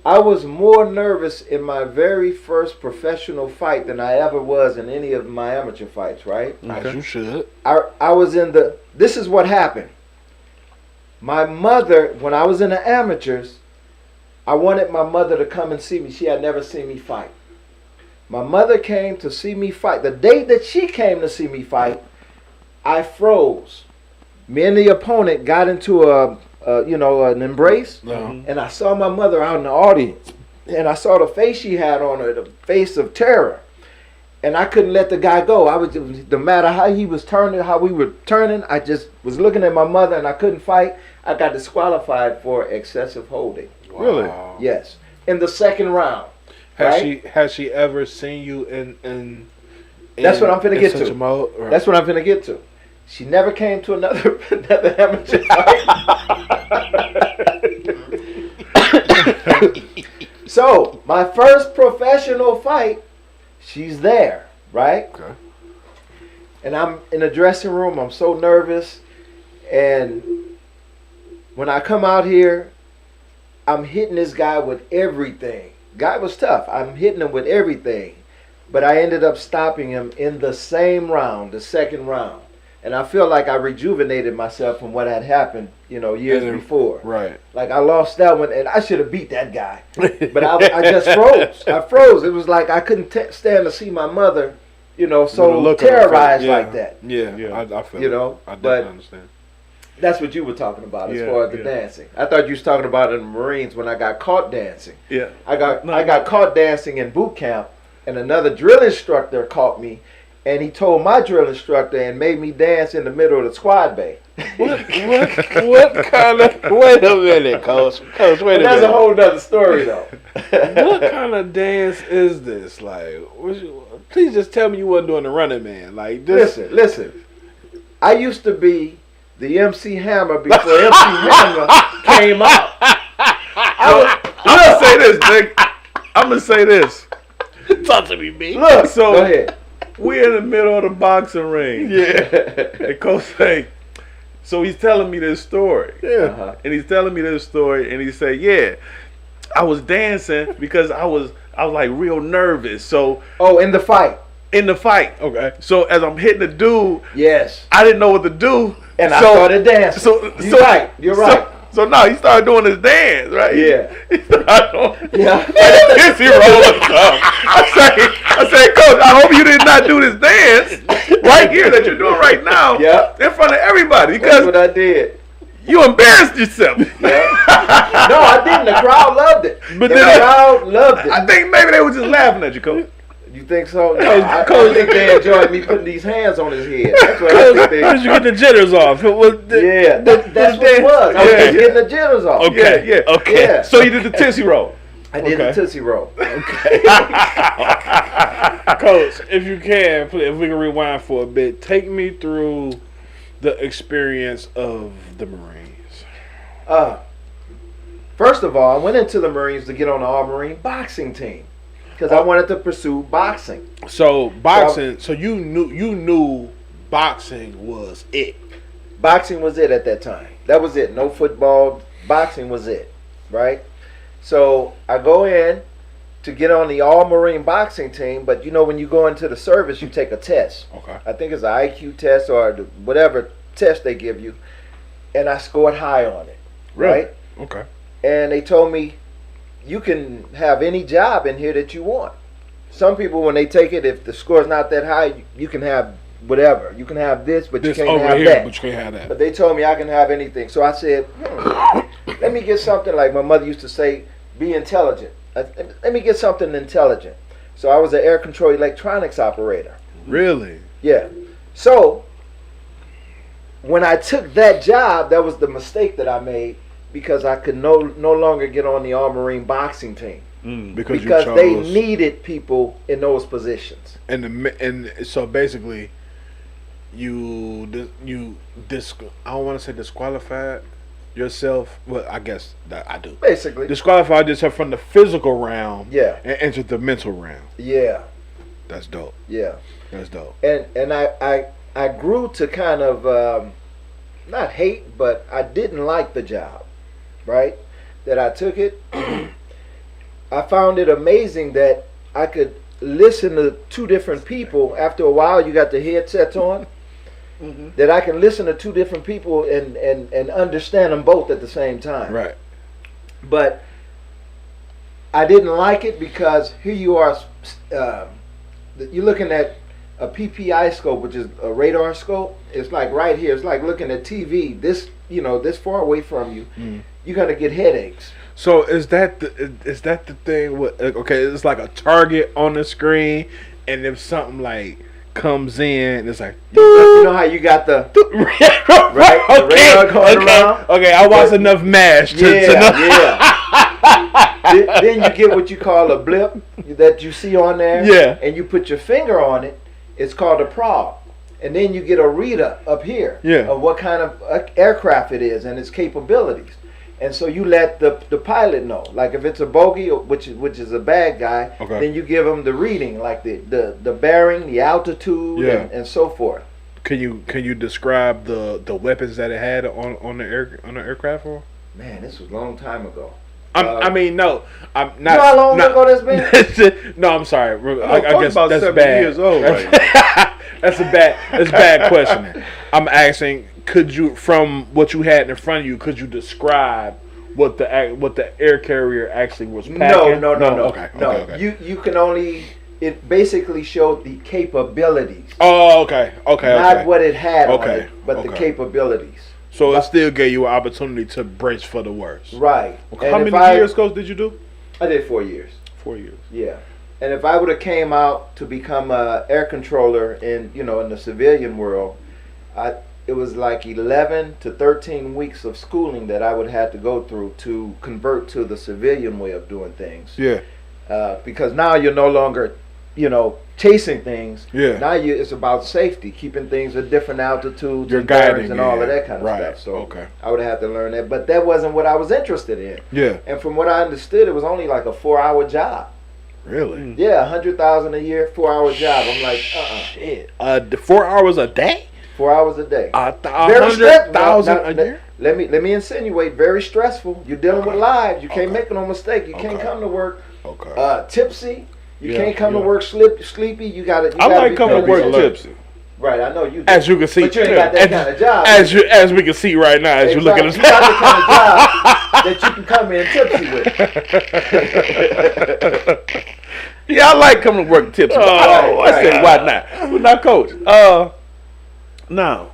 I was more nervous in my very first professional fight than I ever was in any of my amateur fights, right? As you should. I was in this is what happened. My mother, when I was in the amateurs, I wanted my mother to come and see me. She had never seen me fight. My mother came to see me fight. The day that she came to see me fight, I froze. Me and the opponent got into an embrace, and I saw my mother out in the audience, and I saw the face she had on her, the face of terror, and I couldn't let the guy go. No matter how he was turning, how we were turning, I just was looking at my mother, and I couldn't fight. I got disqualified for excessive holding. Wow. Really? Yes, in the second round. Has she ever seen you in That's what I'm finna get such to. a mode? Or? That's what I'm finna get to. She never came to another amateur fight. So, my first professional fight, she's there, right? Okay. And I'm in the dressing room. I'm so nervous. And when I come out here, I'm hitting this guy with everything. Guy was tough. I'm hitting him with everything. But I ended up stopping him in the same round, the second round. And I feel like I rejuvenated myself from what had happened, years before. Right. Like I lost that one, and I should have beat that guy. But I just froze. I froze. It was like I couldn't stand to see my mother, so terrorized like that. Yeah. I feel I definitely understand. That's what you were talking about as far as the yeah. dancing. I thought you was talking about in the Marines when I got caught dancing. Yeah. I got caught dancing in boot camp, and another drill instructor caught me, and he told my drill instructor and made me dance in the middle of the squad bay. What kind of? Wait a minute, Coach. Wait a minute. That's a whole nother story, though. What kind of dance is this? Like, please just tell me you wasn't doing the Running Man. Like, this. Listen. I used to be the MC Hammer before MC Hammer came out. I'm gonna say this, Nick. I'm gonna say this. Talk to me, B. Look, so Go ahead. we're in the middle of the boxing ring. Yeah. And Coach say, so he's telling me this story. Yeah. Uh-huh. And he's telling me this story, and he said, yeah, I was dancing because I was like real nervous. So In the fight. in the fight, Okay. so as I'm hitting the dude, Yes. I didn't know what to do. And I So- started dancing. You're right. So now he started doing his dance, right? Yeah. He started doing Yeah. like a Tootsie Roll or something. I say, Coach, I hope you did not do this dance right here that you're doing right now in front of everybody That's because what I did. you embarrassed yourself. Yeah. No, I didn't. The crowd loved it. But the then crowd loved it. I think maybe they were just laughing at you, Coach. You think so? No, I think they enjoyed me putting these hands on his head. That's what I think they. Because you get the jitters off. That's what it was. I was just getting the jitters off. Okay. Okay. Yeah. So you did the Tootsie Roll. I did the Tootsie Roll. Okay. Coach, if you can, please, if we can rewind for a bit, take me through the experience of the Marines. First of all, I went into the Marines to get on the All-Marine boxing team because I wanted to pursue boxing. So boxing. So you knew boxing was it. Boxing was it at that time. That was it. No football. Boxing was it. Right? So I go in to get on the All-Marine boxing team, but you know when you go into the service, you take a test. Okay. I think it's an IQ test or whatever test they give you, and I scored high on it. Really? Right? Okay. And they told me, you can have any job in here that you want. Some people, when they take it, if the score's not that high, you can have whatever. You can have this, but This you can't over have here, that. but you can't have that. But they told me I can have anything. So I said, let me get something like my mother used to say, be intelligent. Let me get something intelligent. So I was an air control electronics operator. Really? Yeah. So when I took that job, that was the mistake that I made because I could no longer get on the All-Marine boxing team. Because they needed people in those positions. And so basically, I don't want to say disqualified yourself. Well, I guess that I do. Basically, disqualified yourself from the physical realm. Yeah. And entered the mental realm. Yeah. That's dope. Yeah. That's dope. And I grew to kind of not hate, but I didn't like the job. Right? That I took it. I found it amazing that I could listen to two different people. After a while, you got the headsets on. That I can listen to two different people and understand them both at the same time. Right. But I didn't like it because here you are, you're looking at a PPI scope, which is a radar scope. It's like right here. It's like looking at TV. This far away from you. You're gonna get headaches. So is that the thing? Okay, it's like a target on the screen, and if something like comes in, it's like you know how you got the right the radar going around. Okay, I watched enough MASH to know. Then you get what you call a blip that you see on there. Yeah. And you put your finger on it. It's called a prop. And then you get a reader up here of what kind of aircraft it is and its capabilities. And so you let the pilot know. Like if it's a bogey, which is a bad guy, then you give them the reading, like the bearing, the altitude, and so forth. Can you describe the weapons that it had on the aircraft? Or? Man, this was a long time ago. I mean, no, I'm not. You know how long ago that's been? No, I'm sorry. I guess about that's 7 bad. years old. Right? That's bad questioning. I'm asking, could you, from what you had in front of you, could you describe what the air carrier actually was packing? No. Okay. You can only. It basically showed the capabilities. Oh, okay. Not what it had on it, but the capabilities. So it still gave you an opportunity to brace for the worst. Right. Okay. How many years, Coach, did you do? I did 4 years. 4 years. Yeah. And if I would have came out to become an air controller in the civilian world, it was like 11 to 13 weeks of schooling that I would have to go through to convert to the civilian way of doing things. Yeah. Because now you're no longer, chasing things. Yeah. Now it's about safety, keeping things at different altitudes, you're and guiding and all of that kind of stuff. So I would have to learn that, but that wasn't what I was interested in. Yeah. And from what I understood, it was only like a 4-hour job. Really? Yeah, $100,000 a year, 4-hour job. I'm like, shit. 4 hours a day? 4 hours a day. $100,000 a year? Let me insinuate. Very stressful. You're dealing with lives. You can't make no mistake. You can't come to work tipsy. You can't come to work sleepy. You got to. I like coming to work tipsy. Right, I know you do. As you can see, But you ain't got that kind of job. As we can see right now, as you look at this. You got the kind of job that you can come in tipsy with. Yeah, I like coming to work tipsy. I said, why not? But now, Coach, now,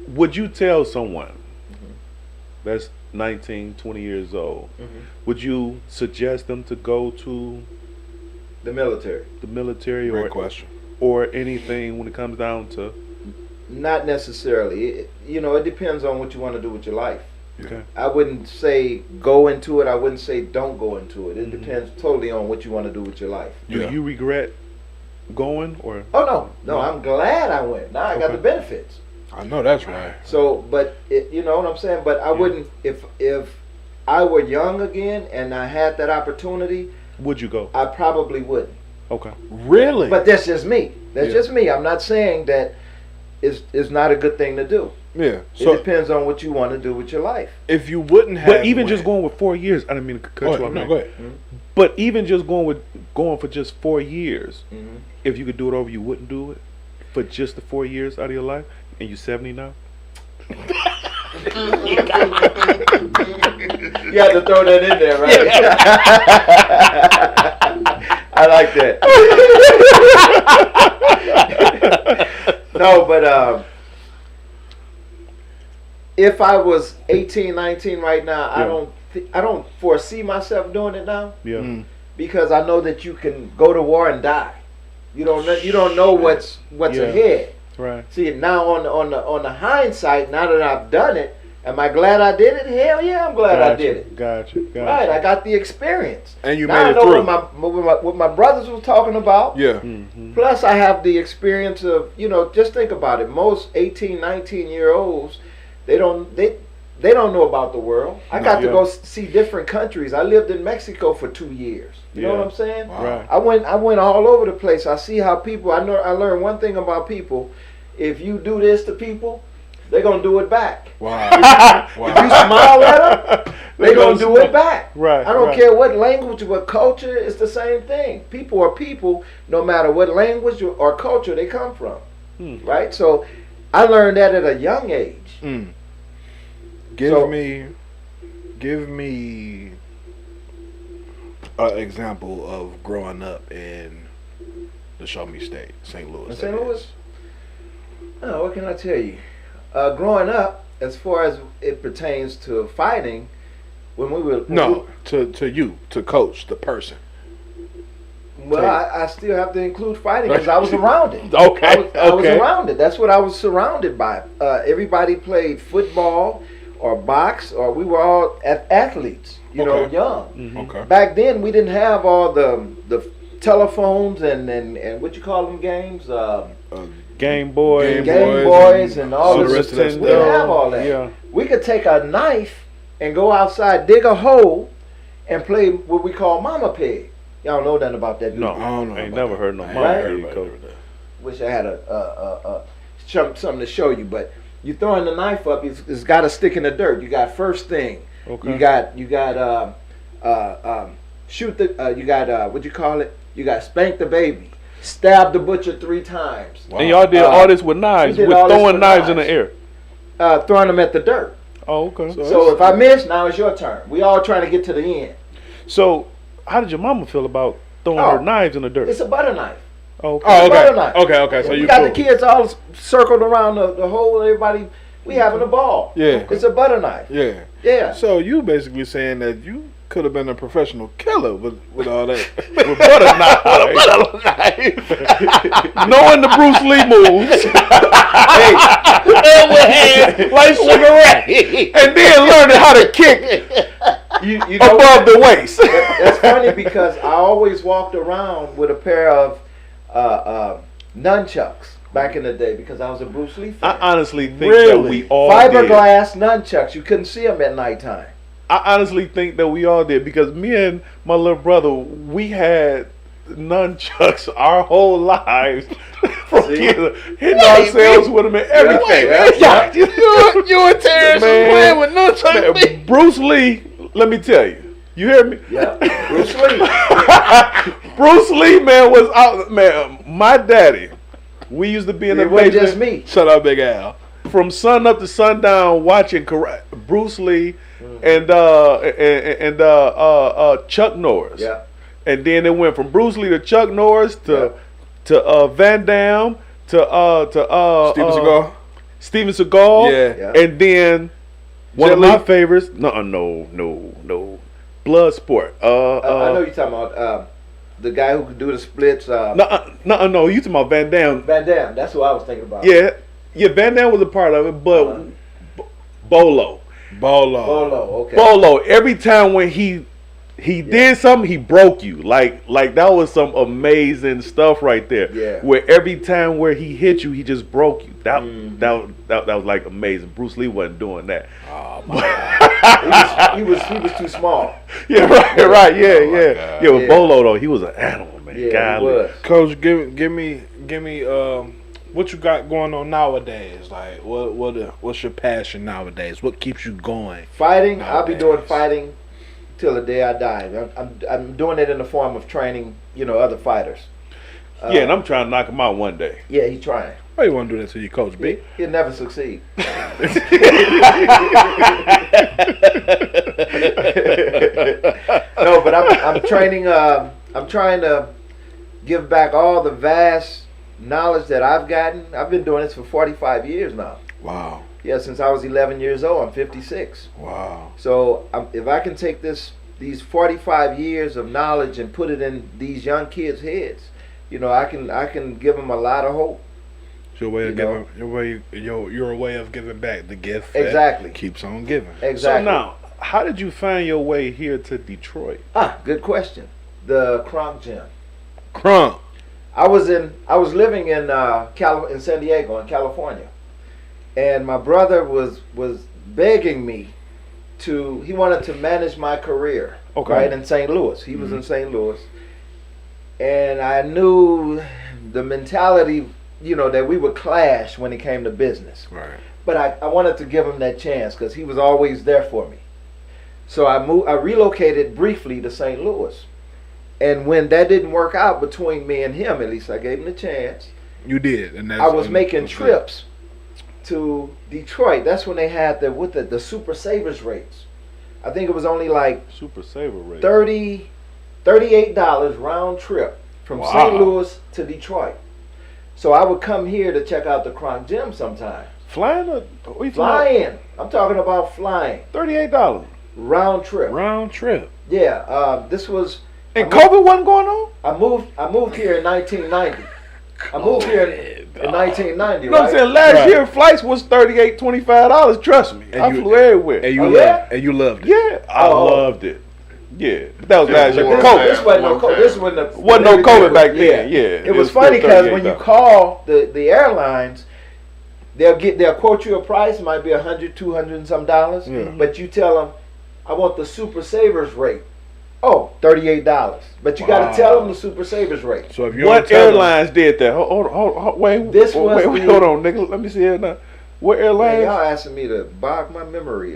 would you tell someone that's 19, 20 years old, would you suggest them to go to The military. Great question. or anything when it comes down to? Not necessarily. It depends on what you want to do with your life. Okay. I wouldn't say go into it. I wouldn't say don't go into it. It depends totally on what you want to do with your life. Do you regret going or? Oh no, I'm glad I went. Now I got the benefits. I know that's right. So, but you know what I'm saying. But I wouldn't if I were young again and I had that opportunity. Would you go? I probably wouldn't. Okay. Really? But that's just me. That's just me. I'm not saying that it's not a good thing to do. Yeah. It depends on what you want to do with your life. If you wouldn't have, But even just going with 4 years, I didn't mean to cut you off. No, go ahead. But even just going for just 4 years, if you could do it over, you wouldn't do it for just the 4 years out of your life, and you're 70 now. You had to throw that in there, right? I like that. No, but if I was 18, 19 right now, I don't foresee myself doing it now. Yeah. Because I know that you can go to war and die. You don't know what's ahead. Right. See, now on the hindsight, now that I've done it, am I glad I did it? Hell yeah, I'm glad I did it. Gotcha. Right, I got the experience. And you now made it I know through. what my brothers were talking about. Yeah. Plus, I have the experience of, just think about it. Most 18, 19-year-olds, they don't know about the world. I got to go see different countries. I lived in Mexico for 2 years. You know what I'm saying? Wow. Right. I went all over the place. I see how people. I learned one thing about people. If you do this to people, they're gonna do it back. Wow. If you smile at them, they're gonna do it back. Right. I don't care what language, what culture. It's the same thing. People are people, no matter what language or culture they come from. Right. So, I learned that at a young age. Give me an example of growing up in the Show Me State, St. Louis. In St. Louis? Oh, what can I tell you? Growing up, as far as it pertains to fighting, when we were to you, to coach the person. Well, I still have to include fighting because I was around it. Okay. I was around it. That's what I was surrounded by. Everybody played football or box, or we were all athletes. Young. Okay. Back then, we didn't have all the telephones and what you call them games. Game Boys and all the this. rest of that stuff. We didn't have all that. Yeah. We could take a knife and go outside, dig a hole, and play what we call Mama Pig. Y'all know nothing about that, do you? No, I don't know. I ain't about never that. heard no I ain't Mama Right? heard Pig, about Coach. that. Wish I had something to show you, but you throwing the knife up, it's got to stick in the dirt. You got first thing. Okay. You got shoot the you got what you call it? You got spank the baby, stab the butcher 3 times. Wow. And y'all did all this with knives, we did with all this throwing with knives in the knives. air. Throwing them at the dirt. Oh, okay. So if I miss, now it's your turn. We all trying to get to the end. So, how did your mama feel about throwing her knives in the dirt? It's a butter knife. Oh, okay. Oh, Butter okay. knife. Okay. So we you got cool. the kids all circled around the hole. Everybody, we having a ball. Yeah. It's a butter knife. Yeah. Yeah. So you basically saying that you could have been a professional killer with all that. With butter knife. Knowing the Bruce Lee moves. Like Sugar Ray. And then learning how to kick You know above the waist. That's funny because I always walked around with a pair of nunchucks back in the day because I was a Bruce Lee fan. I honestly think that Really? we all did. Fiberglass nunchucks. You couldn't see them at nighttime. I honestly think that we all did because me and my little brother, we had nunchucks our whole lives. Hitting ourselves with them and everything. Yeah. You and Terrence was Man. playing with nunchucks. Man, Bruce Lee, let me tell you. You hear me? Yeah, Bruce Lee. Bruce Lee, man, was out. Man, my daddy We used to be in the It wasn't just basement me. Shut up, Big Al. from sun up to sundown watching Bruce Lee and Chuck Norris. Yeah. And then it went from Bruce Lee to Chuck Norris to Van Damme to Steven Seagal. Steven Seagal. Yeah. And then one Jet of my Li? favorites. No. Bloodsport. I know you're talking about the guy who could do the splits. No. You talking about Van Damme? Van Damme. That's who I was thinking about. Yeah. Van Damme was a part of it, but Bolo. Okay. Bolo. Every time when he did something, he broke you. Like that was some amazing stuff right there. Yeah. Where every time where he hit you, he just broke you. That was like amazing. Bruce Lee wasn't doing that. Oh my God. he was too small. Yeah, right. Yeah. God. Yeah, with Bolo though, he was an animal, man. Yeah, Golly. he was. Coach, give me what you got going on nowadays? Like what's your passion nowadays? What keeps you going? Fighting. I'll be doing nowadays? fighting till the day I die. I'm doing it in the form of training, other fighters. Yeah, and I'm trying to knock him out one day. Yeah, he's trying. Why you want to do that to your coach, B? He'll never succeed. No, but I'm training. I'm trying to give back all the vast knowledge that I've gotten. I've been doing this for 45 years now. Wow. Yeah, since I was 11 years old. I'm 56. Wow. So if I can take these 45 years of knowledge and put it in these young kids' heads, I can give them a lot of hope. Your way of giving, your way of giving back. The gift Exactly. that keeps on giving. Exactly. So now, how did you find your way here to Detroit? Good question. The Kronk Gym. Crump. I was living in in San Diego in California, and my brother was begging me he wanted to manage my career. Okay. Right in St. Louis. He was in St. Louis, and I knew the mentality, that we would clash when it came to business. Right. But I wanted to give him that chance because he was always there for me. So I relocated briefly to St. Louis. And when that didn't work out between me and him, at least I gave him the chance. You did, and I was making trips to Detroit. That's when they had the Super Savers rates. I think it was only like Super Saver rate. $38 round trip from St. Louis to Detroit. So I would come here to check out the Kronk Gym sometime. Flying or Flying. I'm talking about flying. $38 Round trip. round trip. Yeah. This was. and COVID wasn't going on. I moved here in 1990. I moved here in 1990. You know what I'm right? saying? Last Right. year flights was $25. Trust me, I flew everywhere. And you Oh, loved, yeah? and you loved it. Yeah, I Oh. loved it. Yeah, but that was Yeah, last year. more COVID. This wasn't no COVID. This wasn't Wasn't no COVID back then. Yeah, It was funny because when you call the airlines, they'll quote you a price, it might be $100, $200 and some dollars, but you tell them, I want the Super Savers rate. Oh, $38. But you got to tell them the Super Savers rate. So if you What don't tell them- airlines did that? Hold, wait. This was wait, the- hold on, nigga. Let me see it now. What Man, airlines? y'all asking me to bog my memory.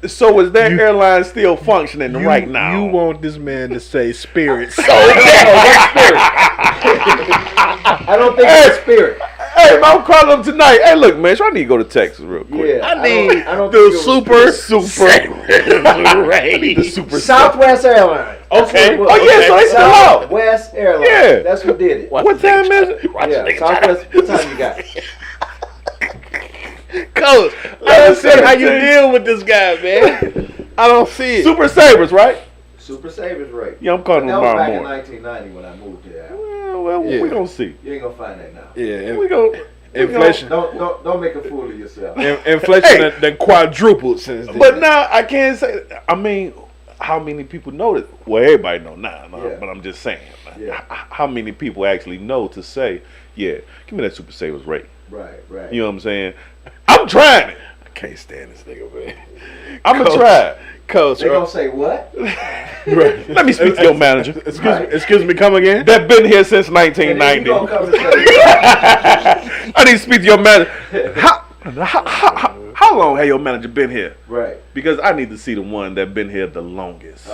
So is that airline still functioning right now? You want this man to say Spirit so I don't think it's Spirit. Hey, man, I'm calling them tonight. Hey, look, man, so I need to go to Texas real quick. Yeah, I need I don't the think it was The super Southwest Airlines. Okay. That's what it was. Oh, yeah, so they still out. Southwest Airlines. Yeah. That's who did it. What time is it? Yeah, Southwest. What time you got? Coach, I don't see how you deal with this guy, man. I don't see it. Super Savers, right? Super Savers rate. Yeah, I'm calling That them was tomorrow back in morning. 1990 when I moved here. Well, Yeah. we gonna see. You ain't gonna find that now. Yeah, We gonna inflation. Don't make a fool of yourself. Inflation done quadrupled since then. But now I can't say. I mean, how many people know that? Well, everybody know now, Yeah. but I'm just saying. Yeah. How many people actually know to say, yeah, give me that Super Savers rate? Right. You know what I'm saying? I'm trying it. I can't stand this nigga, man. I'm gonna try it. Coach, They gonna say what? right. Let me speak to your manager. Excuse me, come again? That been here since And then you 1990. gonna come and say, I need to speak to your manager. How long have your manager been here? right. Because I need to see the one that been here the longest.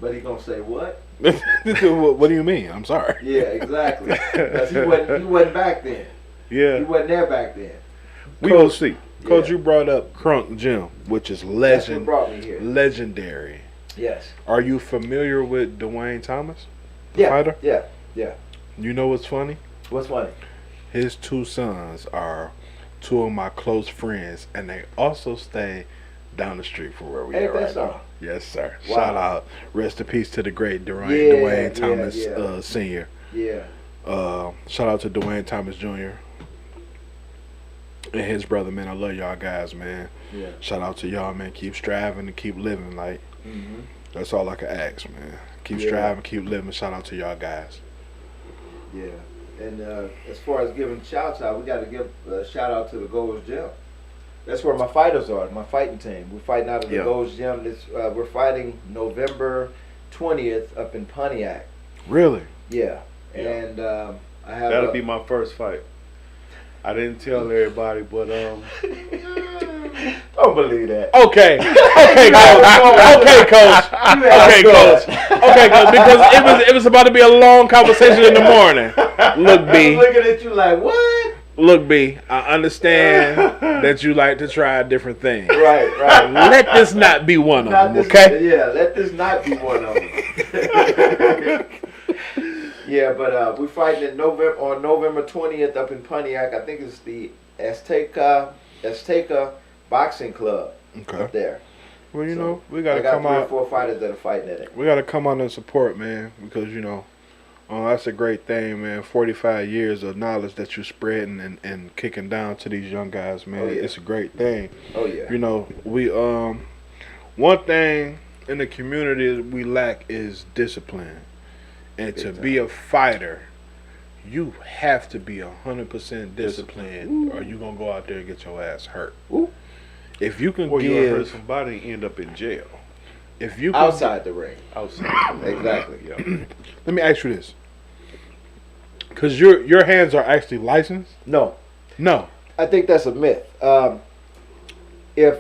But he gonna say what? What do you mean? I'm sorry. Yeah, exactly. Because he wasn't back then. Yeah. He wasn't there back then. We gonna see. Coach, Yeah. you brought up Crunk Gym, which is That's what brought me here. legendary. Yes. Are you familiar with Dwayne Thomas, the Yeah. fighter? Yeah. You know what's funny? What's funny? His two sons are two of my close friends, and they also stay down the street from where we Ain't are that right so? now. Yes, sir. Wow. Shout out. Rest in peace to the great Dwayne, Yeah, Dwayne Thomas yeah. Sr. Yeah. Shout out to Dwayne Thomas Jr. and his brother, man. I love y'all guys, man. Yeah. Shout out to y'all, man. Keep striving and keep living. Like, Mm-hmm. that's all I can ask, man. Keep Yeah. striving, keep living. Shout out to y'all guys. Yeah. And as far as giving shouts out, we got to give a shout out to the Gold's Gym. That's where my fighters are, my fighting team. We're fighting out of the Yeah. Gold's Gym. We're fighting November 20th up in Pontiac. Really? Yeah. Yeah. And I have That'll be my first fight. I didn't tell everybody, but Don't believe that. Okay, coach. Okay, coach. Because it was about to be a long conversation in the morning. Look, I'm B. looking at you like, what? Look, B. I understand that you like to try different things. Right. Let this not be one of them, okay? Yeah, let this not be one of them. Yeah, but we're fighting in November 20th up in Pontiac. I think it's the Azteca Boxing Club up Okay. there. Well, you So, know, we I gotta got come 3 or out. 4 fighters that are fighting in it. We gotta come out and support, man, because you know, that's a great thing, man. 45 years of knowledge that you're spreading and kicking down to these young guys, man. Oh, yeah. It's a great thing. Oh yeah. You know, we one thing in the community we lack is discipline, and Big to time. be a fighter, you have to be 100% disciplined, or you gonna go out there and get your ass hurt. Ooh. If you can or you hurt give, somebody and end up in jail. if you can, Outside the ring. Outside. Exactly. Yeah. let me ask you this, because your hands are actually licensed. No, No, I think that's a myth. If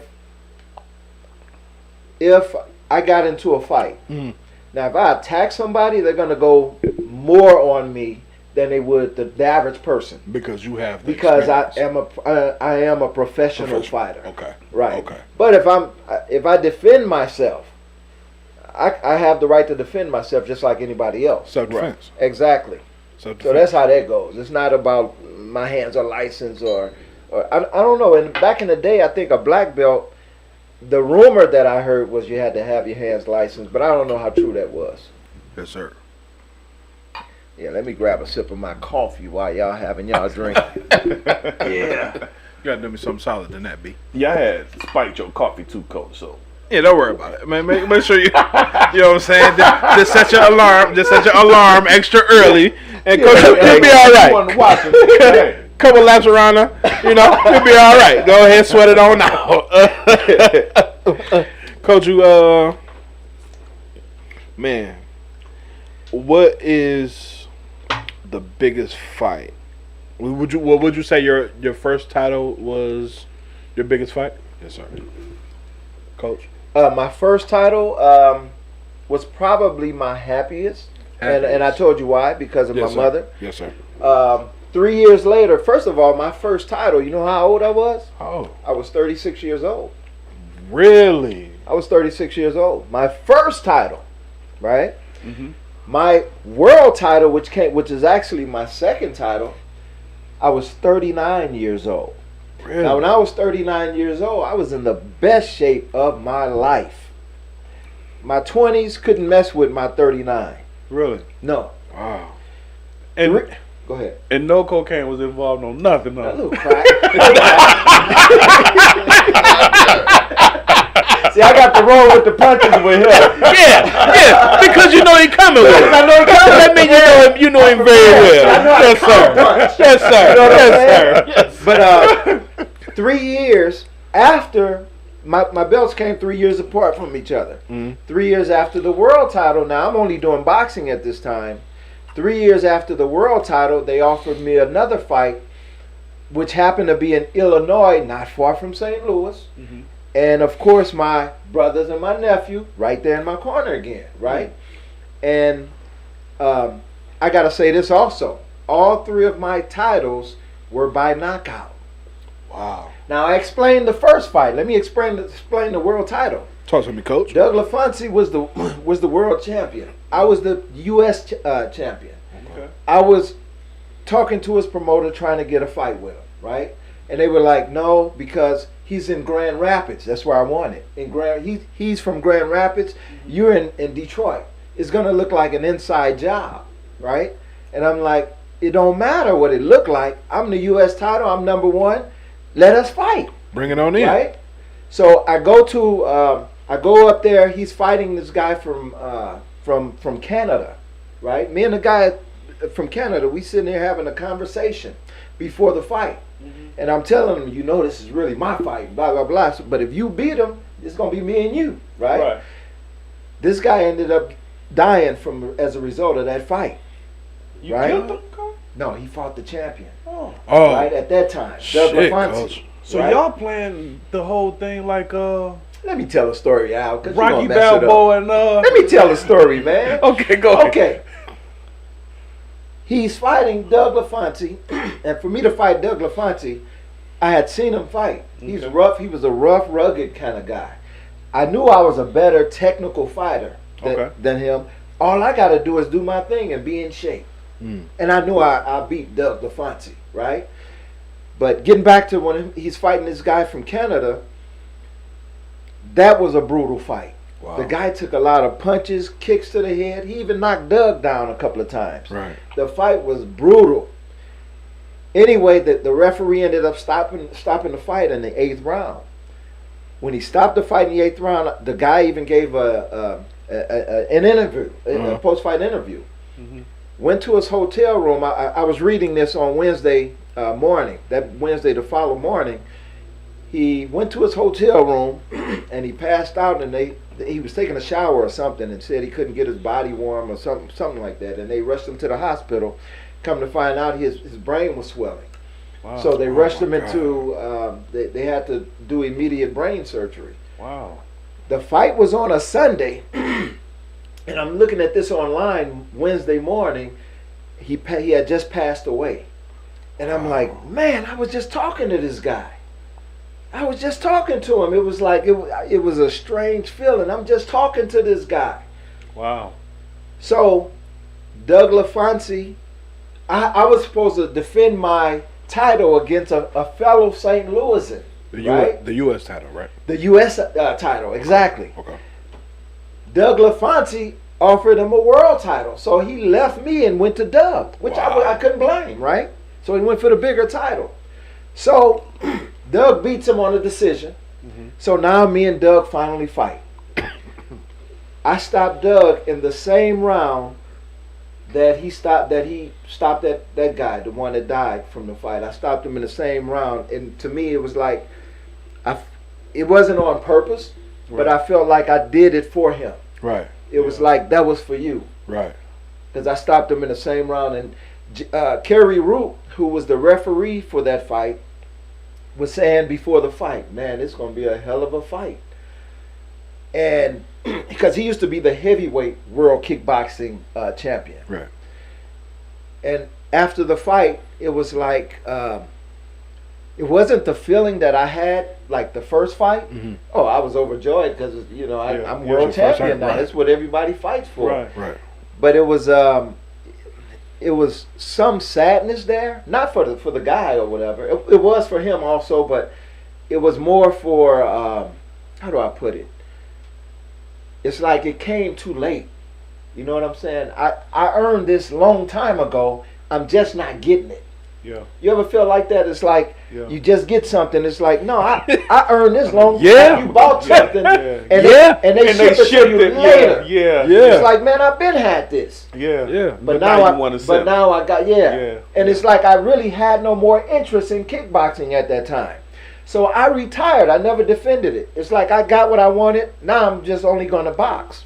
I got into a fight, Mhm. now if I attack somebody, they're gonna go more on me than they would the average person, because you have the because I experience. am a professional fighter. Okay. Right. Okay. But if I defend myself, I have the right to defend myself just like anybody else. Self-defense. Exactly. So that's how that goes. It's not about my hands are licensed or I don't know. And back in the day, I think a black belt, the rumor that I heard was you had to have your hands licensed, but I don't know how true that was. Yes, sir. Yeah, let me grab a sip of my coffee while y'all having y'all drink. Yeah. You gotta do me something solid than that, B. Yeah, I had spiked your coffee too, Coach. So Yeah, don't worry about it, man. Make sure you, you know what I'm saying. Just set your alarm. Just set your alarm extra early, and Coach, you'll be all You want right. to watch it. hey, Couple laps around her, you know, you'll be all right. Go ahead, sweat it on out. Coach, you man, what is the biggest fight? What would you say your first title was? Your biggest fight? Yes, sir. Coach. My first title was probably my happiest. And I told you why, because of Yes, my sir. mother. Yes, sir. 3 years later, first of all, my first title, you know how old I was? Oh, I was 36 years old. really? I was 36 years old. My first title, right? Mhm. My world title, which is actually my second title, I was 39 years old. Really? Now, when I was 39 years old, I was in the best shape of my life. My 20s couldn't mess with my 39. really? No. Wow. And Go ahead. and no cocaine was involved on nothing. A No. little crack. See, I got to roll with the punches with him. Yeah, because you know he coming with it. I know he coming. That means you know him very well. I know how to Yes, sir. punch. Yes, sir. You know what I'm Yes, sir. saying? But 3 years after my belts came 3 years apart from each other. 3 years after the world title. Now I'm only doing boxing at this time. 3 years after the world title, they offered me another fight, which happened to be in Illinois, not far from St. Louis. And of course, my brothers and my nephew right there in my corner again, right? And I gotta say this also. All 3 of my titles were by knockout. Wow. Now I explained the first fight. Let me explain the world title. Talk to me, coach. Doug LaFonte was the world champion. I was the U.S. Champion. Okay. I was talking to his promoter trying to get a fight with him, right? And they were like, no, because he's in Grand Rapids. That's where I want it. He's from Grand Rapids. You're in Detroit. It's gonna look like an inside job, right? And I'm like, it don't matter what it looked like. I'm the U.S. title. I'm number 1. Let us fight. Bring it on in. Right? So I go up there. He's fighting this guy from Canada, right? Me and the guy from Canada, we sitting there having a conversation before the fight. And I'm telling him, this is really my fight, blah, blah, blah. But if you beat him, it's going to be me and you, right? This guy ended up dying as a result of that fight. You right? killed him? No, he fought the champion. Oh. Right, at that time. Shit, Doug LaFonte. coach. So right? y'all playing the whole thing like Let me tell a story, Al. Rocky Balboa and Let me tell a story, man. Okay, go ahead. Okay. He's fighting Doug LaFonte, and for me to fight Doug LaFonte, I had seen him fight. He's rough. He was a rough, rugged kind of guy. I knew I was a better technical fighter than him. All I got to do is do my thing and be in shape. And I knew I beat Doug LaFonte, right? But getting back to when he's fighting this guy from Canada, that was a brutal fight. Wow. The guy took a lot of punches, kicks to the head. He even knocked Doug down a couple of times. Right. The fight was brutal. Anyway, the referee ended up stopping the fight in the 8th round. When he stopped the fight in the 8th round, the guy even gave an interview, a post-fight interview. Went to his hotel room. I was reading this on Wednesday morning. That Wednesday, the following morning, he went to his hotel room and he passed out. And he was taking a shower or something and said he couldn't get his body warm or something like that. And they rushed him to the hospital. Come to find out, his brain was swelling. Wow. So they rushed him into. They had to do immediate brain surgery. Wow. The fight was on a Sunday. And I'm looking at this online Wednesday morning. He had just passed away. And I'm like, man, I was just talking to this guy. I was just talking to him. It was like, it was a strange feeling. I'm just talking to this guy. Wow. So, Doug LaFonte, I was supposed to defend my title against a fellow St. Louisan. Right? The U.S. title, right? The U.S. Title, exactly. Okay. Doug LaFonte offered him a world title. So he left me and went to Doug, which I couldn't blame, right? So he went for the bigger title. So Doug beats him on a decision. So now me and Doug finally fight. I stopped Doug in the same round that he stopped that guy, the one that died from the fight. I stopped him in the same round. And to me, it was like, it wasn't on purpose. But I felt like I did it for him. Right. It was like, that was for you. Right. Because I stopped him in the same round. And Kerry Root, who was the referee for that fight, was saying before the fight, man, it's going to be a hell of a fight. And because he used to be the heavyweight world kickboxing champion. Right. And after the fight, it was like, it wasn't the feeling that I had like the first fight. Oh, I was overjoyed because I'm world champion now. Right. That's what everybody fights for. Right. Right. But it was some sadness there, not for the guy or whatever. It was for him also, but it was more for how do I put it? It's like it came too late. You know what I'm saying? I earned this long time ago. I'm just not getting it. Yeah. You ever feel like that? It's like you just get something. It's like, no, I earned this long. Yeah. You bought something, and they ship it to you later. Yeah. It's like, man, I've been had this. Yeah. Yeah. But now you want to but now I got Yeah. And it's like I really had no more interest in kickboxing at that time. So I retired. I never defended it. It's like I got what I wanted. Now I'm just only going to box.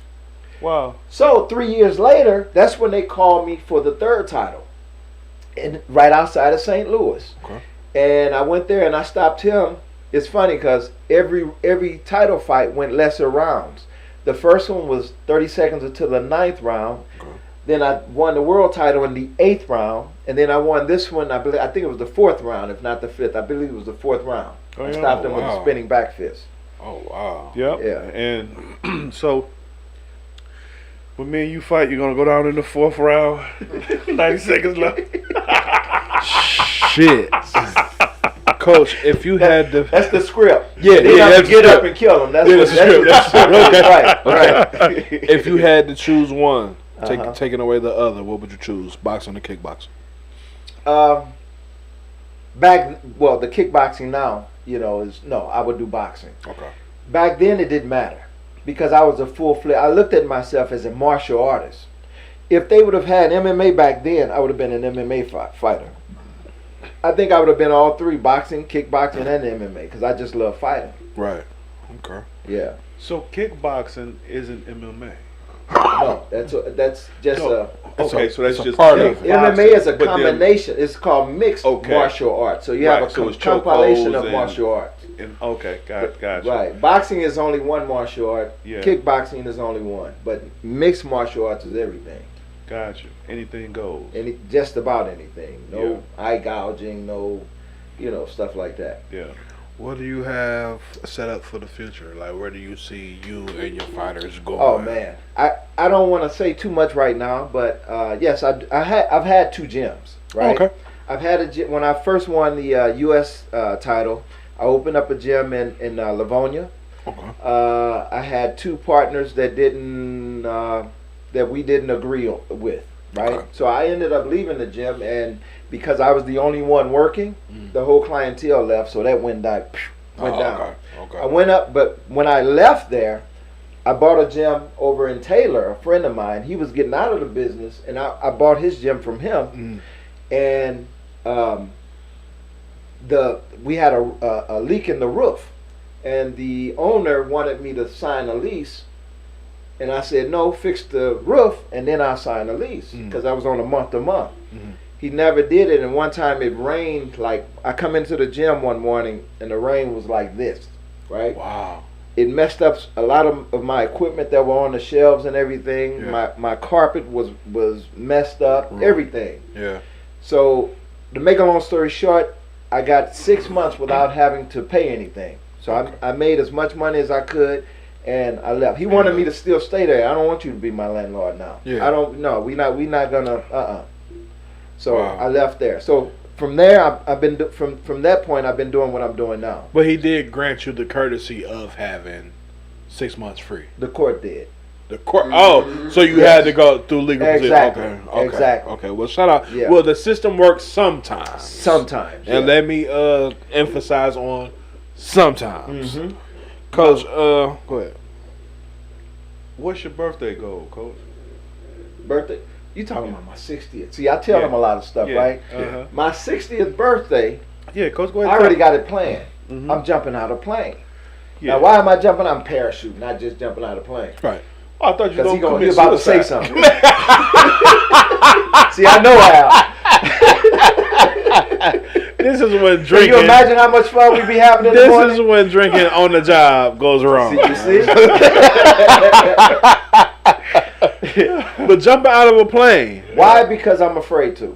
Wow. So 3 years later, that's when they called me for the third title, right outside of St. Louis. Okay. And I went there and I stopped him. It's funny because every title fight went lesser rounds. The first one was 30 seconds until the 9th round. Okay. Then I won the world title in the 8th round, and then I won this one. I think it was the 4th round, if not the 5th. I believe it was the 4th round. Oh, I yeah? stopped him Oh, with wow. a spinning back fist. Oh wow. Yep. Yeah. And so, when me and you fight, you're gonna go down in the 4th round. 90 seconds left. Shit. Coach, if you had the That's the script. Yeah, Then yeah, I that's have to get the up script. and kill him. That's Yeah, what, that's the that's script. what- Okay. Right. if you had to choose one, Uh-huh. taking away the other, what would you choose? Boxing or kickboxing? The kickboxing now, I would do boxing. Okay. Back then, it didn't matter because I was a full-fledged. I looked at myself as a martial artist. If they would have had MMA back then, I would have been an MMA fighter. I think I would have been all three: boxing, kickboxing, and MMA, because I just love fighting. Right. Okay. Yeah. So kickboxing isn't MMA. No, that's just No. Okay, so that's it's a just part of it. MMA is a But then- combination. It's called mixed Okay. martial arts. So you have Right, so a it's compilation chokeholds of and- martial arts. Okay, gotcha. Right. Boxing is only one martial art. Yeah. Kickboxing is only one. But mixed martial arts is everything. Gotcha. Anything goes. Just about anything. No eye gouging, no, stuff like that. Yeah. What do you have set up for the future? Like, where do you see you and your fighters going? Oh man, I don't want to say too much right now, but yes, I've had 2 gyms. Right. Okay. I've had a gym when I first won the U.S. Title. I opened up a gym in Livonia. Okay. I had 2 partners that we didn't agree with. Right. Okay. So I ended up leaving the gym, and because I was the only one working, the whole clientele left. So that went down. Okay. I went up, but when I left there, I bought a gym over in Taylor. A friend of mine, he was getting out of the business, and I bought his gym from him. And we had a leak in the roof, and the owner wanted me to sign a lease, and I said no, fix the roof, and then I'll sign a lease because I was on a month-to-month. He never did it, and one time it rained. Like, I come into the gym one morning, and the rain was like this, right? Wow. It messed up a lot of my equipment that were on the shelves and everything. Yeah. My carpet was messed up, Right. everything. Yeah. So, to make a long story short, I got 6 months without having to pay anything. So Okay. I made as much money as I could, and I left. He wanted me to still stay there. I don't want you to be my landlord now. Yeah. I don't. No, we not gonna. So Wow. I left there. So from there, I've been from that point, I've been doing what I'm doing now. But he did grant you the courtesy of having 6 months free. The court did. The court. Oh, so you had to go through legal Exactly. position. Okay. Exactly. Okay. Well, shout out. Yeah. Well, the system works sometimes. Sometimes. And yeah. let me emphasize on sometimes. Mhm. Coach, go ahead. What's your birthday goal, Coach? Birthday. You talking about my 60th? See, I tell them a lot of stuff, Yeah. right? Uh-huh. My 60th birthday, Yeah, Coach, go I ahead. already got it planned. Mhm. I'm jumping out of plane. Yeah. Now, why am I jumping? I'm parachuting, not just jumping out of plane. Right. Oh, I thought you Because were he going to about to say suicide. something. See, I know how. This is when Can drinking. you imagine how much fun we be having in the This morning? is when drinking on the job goes wrong. See, you see? But jumping out of a plane. Why? Because I'm afraid to.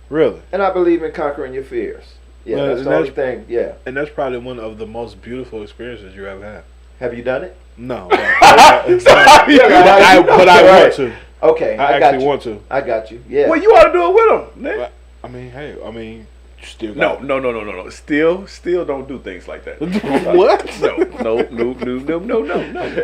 Really? And I believe in conquering your fears. Yeah, Well, that's and the only that's- thing. Yeah. And that's probably one of the most beautiful experiences you ever had. Have you done it? No. But I want to. Okay, I I got actually you. want to. I got you. Yeah. Well, you ought to do it with him, man. I mean, hey, you still No, got no. Still don't do things like that. What? No.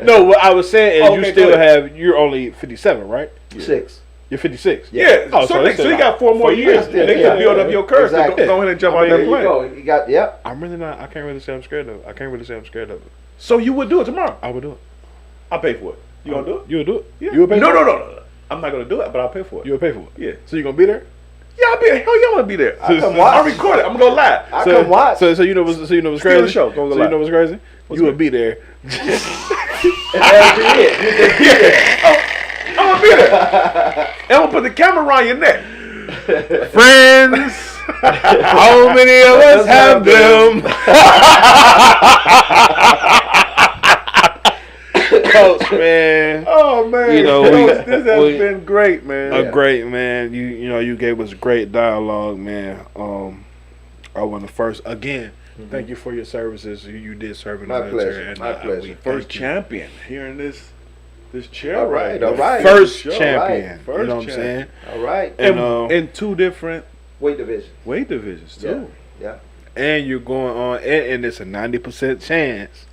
No, what I was saying is Okay, you go still ahead. you're only 57, right? 6. You're 56. Yeah, Oh, so, that's you still got 4 more years. years. They Yeah. can build up your courage. Exactly. Go ahead and jump I out mean, that There you plane. go. You got, yep. I'm really not. I can't really say I'm scared of it. I can't really say I'm scared of it. So you would do it tomorrow. I would do it. I'll pay for it. You gonna do it? You would do it? Yeah. You would pay No. for it? I'm not gonna do it, but I'll pay for it. You would pay for it? Yeah. So you gonna be there? Yeah, I'll be there. Hell yeah, I'm gonna be there. I come watch. I'll record it. I'm gonna go live. I come watch. So you know what's Steal crazy? the show. Go So you live. know what's crazy? What's You would be there. And that'll be it. You just be there. I'm gonna be there. And I'm gonna put the camera around your neck. Friends, how many of us have them? Coach, man. Oh man, You know, Coach, this has been great, man. Great, man. You gave us great dialogue, man. I want to first again thank you for your services. You did serve in the military. My pleasure. First champion here in this chair. All right. First Show. champion. First you know what I'm champion. saying? All right. And in two different Weight division. weight divisions too. Yeah. and you're going on, and it's a 90% chance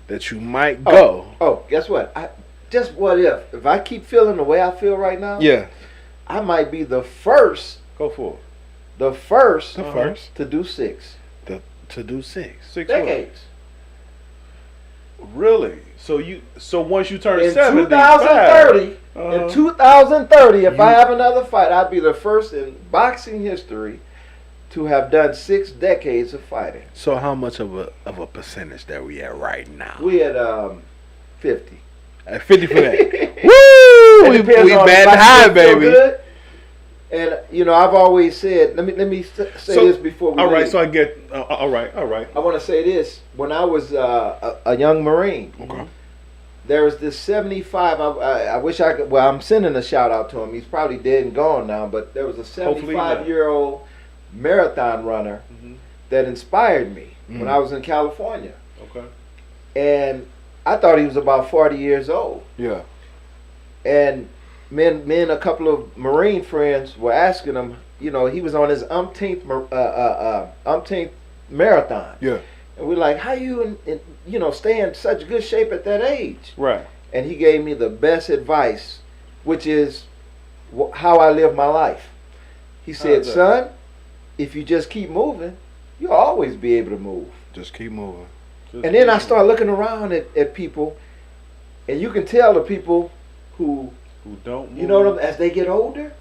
that you might go. go. Oh, guess what? Just what if I keep feeling the way I feel right now? Yeah. I might be the first. Go for it. The first to do 6. To do 6 decades. Really? So once you turn In 70, 2030, in 2030, if I have another fight, I'd be the first in boxing history to have done 6 decades of fighting. So how much of a percentage that we at right now? We at 50. At 50 for that. Woo! We bad and high, baby. And I've always said, let me say this before we all right, leave. so I get all right. I want to say this. When I was a young Marine, there was this 75. I wish I could. Well, I'm sending a shout out to him. He's probably dead and gone now. But there was a 75-year-old marathon runner that inspired me when I was in California. Okay. And I thought he was about 40 years old. Yeah. And me and a couple of Marine friends were asking him, he was on his umpteenth marathon. Yeah. And we're like, how you stay in such good shape at that age? Right. And he gave me the best advice, which is how I live my life. He said, son, if you just keep moving, you'll always be able to move. Just keep moving. And then I start looking around at people, and you can tell the people who don't move. You know what as they get older,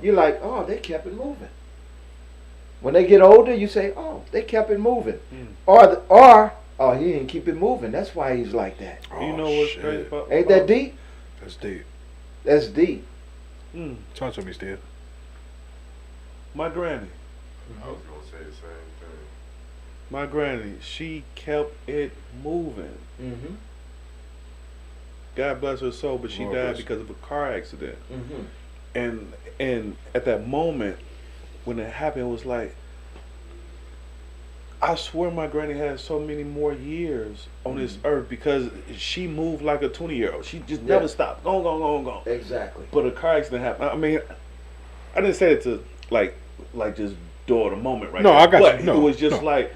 you're like, oh, they kept it moving. When they get older, you say, oh, they kept it moving. Or oh, he didn't keep it moving. That's why he's like that. Oh, you know what's crazy about Ain't that deep? That's deep. That's deep. Talk to me, Steve. My granny. I was going to say the same thing. My granny, she kept it moving. God bless her soul, but she died because of a car accident. And at that moment, when it happened, it was like, I swear my granny had so many more years on this earth because she moved like a 20-year-old. She just never stopped. Go. Exactly. But a car accident happened. I mean, I didn't say it to like just dull the moment right No, now. I got but you. No, it was just like,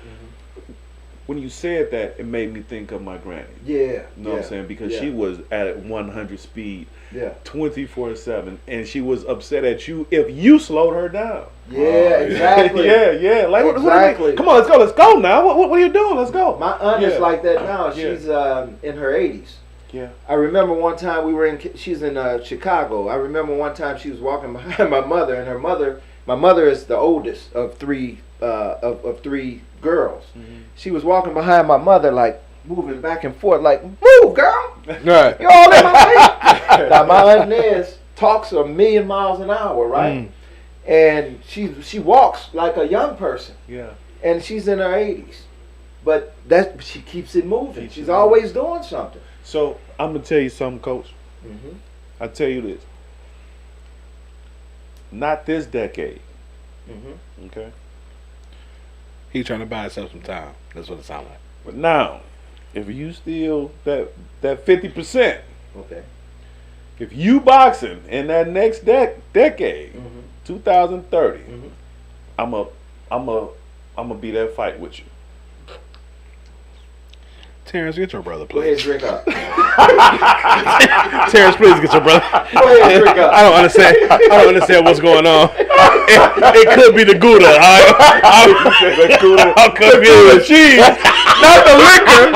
when you said that, it made me think of my granny. Yeah. You know what I'm saying? Because she was at 100 speed, 24/7, and she was upset at you if you slowed her down. Yeah, exactly. yeah. Like, exactly. Come on, let's go now. What are you doing? Let's go. My aunt is like that now. She's in her 80s. Yeah. I remember one time she's in Chicago. I remember one time she was walking behind my mother, and my mother is the oldest of three girls. She was walking behind my mother, like moving back and forth, like, move, girl. Right. You're all in my way. Now my aunt Nez talks 1,000,000 miles an hour, right? And she walks like a young person. Yeah. And she's in her 80s, but she keeps it moving. She's always doing something. So I'm gonna tell you something, Coach. I tell you this. Not this decade. Okay. He's trying to buy himself some time. That's what it sounds like. But now, if you steal that 50%, okay. If you boxing in that next decade, 2030, I'm a be that fight with you. Terrence, get your brother, Go ahead, please. drink up. Terrence, please get your brother. Go ahead, drink up. I don't understand what's going on. It could be the Gouda. I'm confused. Cheese, not the liquor,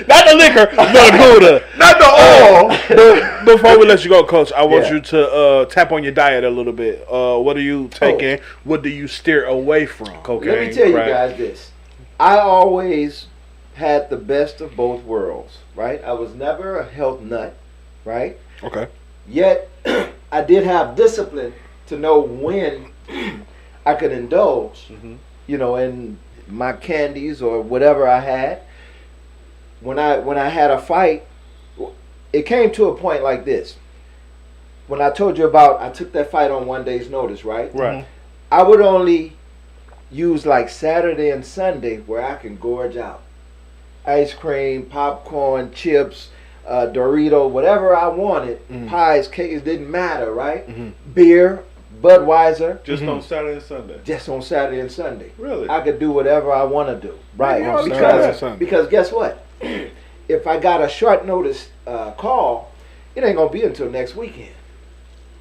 not the liquor, the Gouda, not the oil. Before we let you go, Coach, I want you to tap on your diet a little bit. What are you taking? What do you steer away from? Cocaine. Let me tell you guys this. I always had the best of both worlds, right? I was never a health nut, right? Okay. Yet, I did have discipline to know when I could indulge, in my candies or whatever I had. When I had a fight, it came to a point like this. When I told you about, I took that fight on 1 day's notice, right? Right. I would only use like Saturday and Sunday where I can gorge out. Ice cream, popcorn, chips, Dorito, whatever I wanted, pies, cakes, didn't matter, right? Beer, Budweiser. Just on Saturday and Sunday. Just on Saturday and Sunday. Really? I could do whatever I want to do. Right. On Saturday and Sunday. Because guess what? If I got a short notice call, it ain't going to be until next weekend.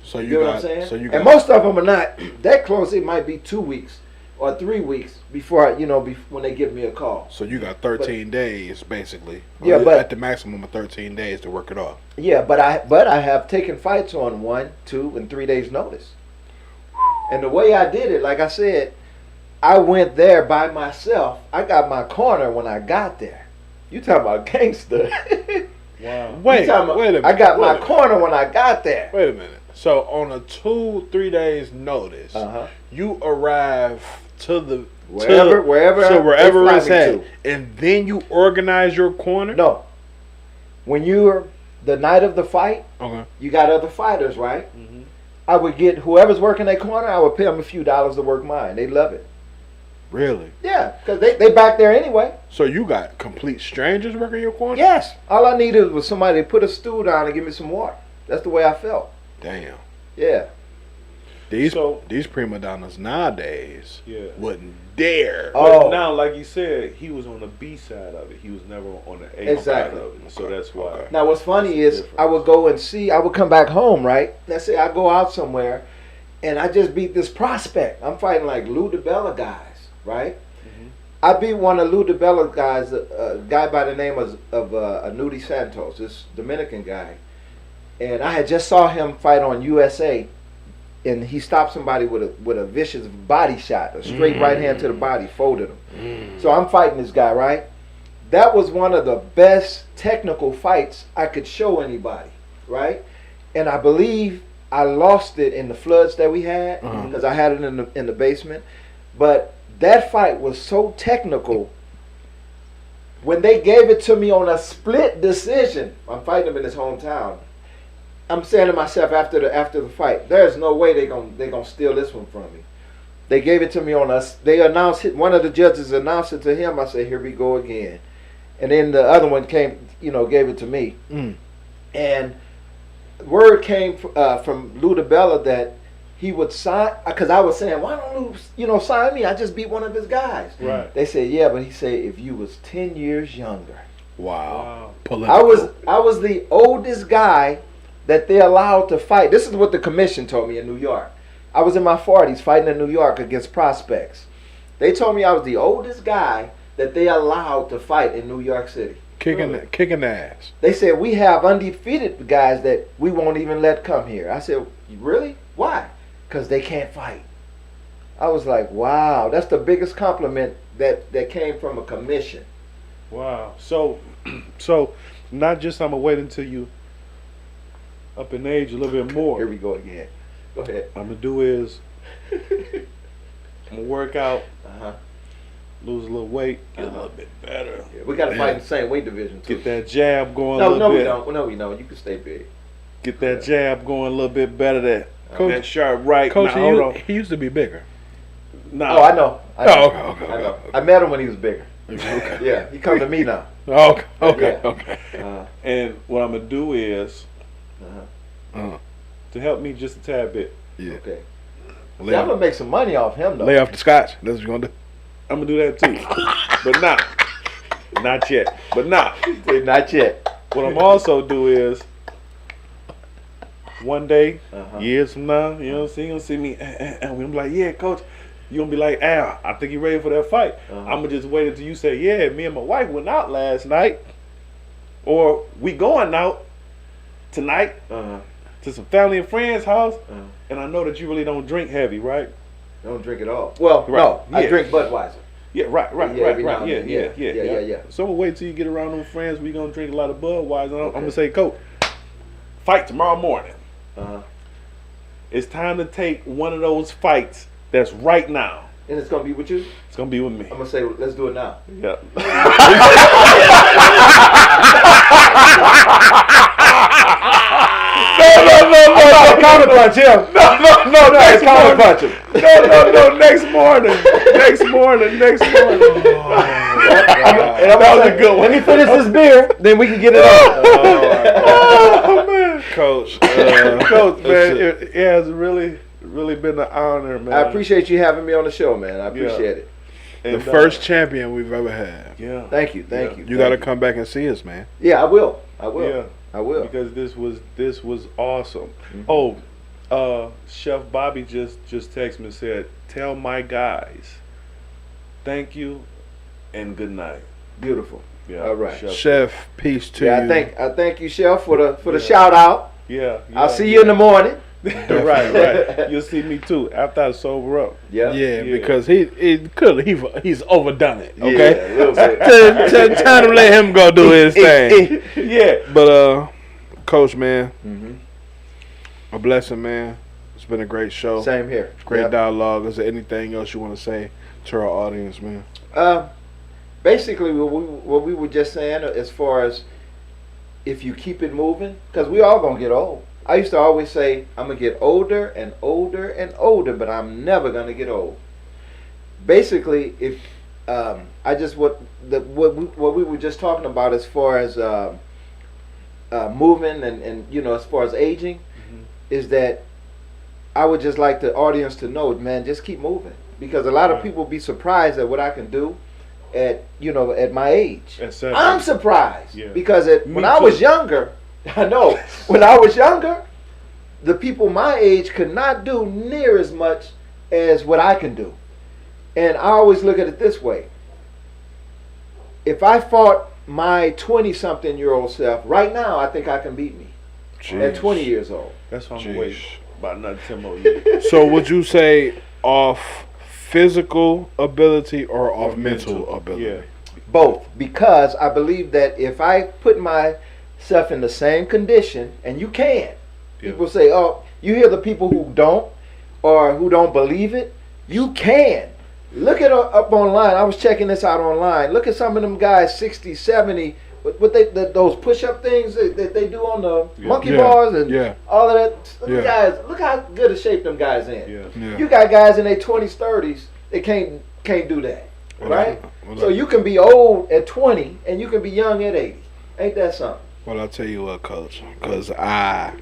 So You you know got, what I'm saying? So you got, and most of them are not that close. It might be 2 weeks or 3 weeks before, when they give me a call. So you got 13 days basically. Yeah, Or but- at the maximum of 13 days to work it off. Yeah, but I have taken fights on 1, 2, and 3 days notice. And the way I did it, like I said, I went there by myself. I got my corner when I got there. You talking about gangster? Wow. Wait, You talking about- wait a minute. I got wait my a minute. corner when I got there. Wait a minute. So on a 2-3 days notice, you arrive to the Wherever so they wherever fly it's me at, to. and then you organize your corner. No. When you're the night of the fight, Okay. you got other fighters, right? I would get whoever's working their corner. I would pay them a few dollars to work mine. They love it. Really? Yeah, because they back there anyway. So you got complete strangers working your corner? Yes. All I needed was somebody to put a stool down and give me some water. That's the way I felt. Damn. Yeah. These So- these prima donnas nowadays Yeah. wouldn't dare. Oh. But now, like you said, he was on the B side of it. He was never on the A Exactly. side of it. So that's why. Okay. Now what's funny That's is the I would go and see. I would come back home, right? Let's say I go out somewhere, and I just beat this prospect. I'm fighting like Lou DiBella guys, right? I beat one of Lou DiBella guys, a guy by the name of Anuti Santos, this Dominican guy, and I had just saw him fight on USA, and he stopped somebody with a vicious body shot, a straight right hand to the body, folded him. So I'm fighting this guy, right? That was one of the best technical fights I could show anybody, right? And I believe I lost it in the floods that we had because I had it in the basement, but that fight was so technical. When they gave it to me on a split decision, I'm fighting him in his hometown. I'm saying to myself after the fight, there's no way they gonna steal this one from me. They gave it to me on us. They announced it. One of the judges announced it to him. I said, "Here we go again." And then the other one came, gave it to me. And word came from Lou DiBella that he would sign, because I was saying, why don't Lou, sign me? I just beat one of his guys. Right. They said, yeah, but he said if you was 10 years younger. Wow. I was the oldest guy that they allowed to fight. This is what the commission told me in New York. I was in my 40s fighting in New York against prospects. They told me I was the oldest guy that they allowed to fight in New York City. kicking the ass. They said, we have undefeated guys that we won't even let come here. I said, really? Why? Because they can't fight. I was like, wow, that's the biggest compliment that came from a commission. Wow. So not just I'm gonna wait until you up in age a little bit more. Here we go again. Go ahead. I'm gonna do is I'm gonna work out, lose a little weight, get a little bit better. Yeah, we got to fight in the same weight division, too. Get that jab going a No, little we bit. don't. No, we don't. You can stay big. Get that jab going a little bit better. That Coach- sharp right. Coach, Now, hold on. he used to be bigger. Nah. Oh, I know. Okay. I know. I met him when he was bigger. Okay. Yeah, he come to me now. Okay. Okay. Yeah. Okay. And what I'm gonna do is to help me just a tad bit. Yeah. Okay. Lay I'm off, gonna make some money off him though. lay off the scotch. That's what you're gonna do. I'm gonna do that too. But not yet. But not. Not yet. What I'm also do is one day, years from now, you know what I'm saying? You'll see me and I'm like, yeah, coach. You gonna be like, Al, I think you ready for that fight. I'm gonna just wait until you say, yeah, me and my wife went out last night. Or we going out tonight to some family and friends' house. And I know that you really don't drink heavy, right? Don't drink it all. Well, Right. no, I Yeah. drink Budweiser. Yeah, right. Yeah, every now and Yeah, then. yeah. Yeah. So we'll wait till you get around them friends. We gonna drink a lot of Budweiser. I'm gonna say, coach, fight tomorrow morning. It's time to take one of those fights that's right now. And it's gonna be with you. It's gonna be with me. I'm gonna say, let's do it now. Yeah. Counter punch him. No, next Counter morning. punch him. No, next morning. Next morning. That was a good one. Let me finish this beer, then we can get it on. Oh, man. Coach. Coach, man, it has really been an honor, man. I appreciate you having me on the show, man. I appreciate it. The And, first champion we've ever had. Yeah. Thank you. You got to come back and see us, man. Yeah, I will. Yeah. I will. Because this was awesome. Mm-hmm. Chef Bobby just texted me and said, "Tell my guys, thank you and good night." Beautiful. Yeah. All right. Chef, peace to Yeah, you. I thank you, Chef, for the shout out. Yeah. I'll see you in the morning. right. You'll see me too after I sober up. Yeah. Yeah, because he's overdone it. Okay, Yeah, a little bit. time to let him go do his thing. Yeah. But Coach, man, Mhm. a blessing, man. It's been a great show. Same here. Great Yep. dialogue. Is there anything else you want to say to our audience, man? Basically, what we were just saying, as far as if you keep it moving, because we all gonna get old. I used to always say, I'm gonna get older and older and older, but I'm never gonna get old. Basically, if what we were just talking about as far as moving and as far as aging, is that I would just like the audience to know, man, just keep moving, because a lot of people be surprised at what I can do at my age. I'm surprised because when I was younger, I know when I was younger, the people my age could not do near as much as what I can do. And I always look at it this way. If I fought my 20-something-year-old self right now, I think I can beat me at 20 years old. That's why I'm waiting about another 10 more years. So would you say off physical ability or off mental ability? Yeah. Both, because I believe that if I put myself in the same condition, and you can, people say, oh, you hear the people who don't or who don't believe it, you can. Look it up online. I was checking this out online. Look at some of them guys, 60, 70, those push-up things that they do on the monkey bars and all of that. Guys, look how good a shape them guys in. You got guys in their 20s, 30s, they can't do that, right? So you can be old at 20 and you can be young at 80. Ain't that something? Well, I'll tell you what, Coach, because I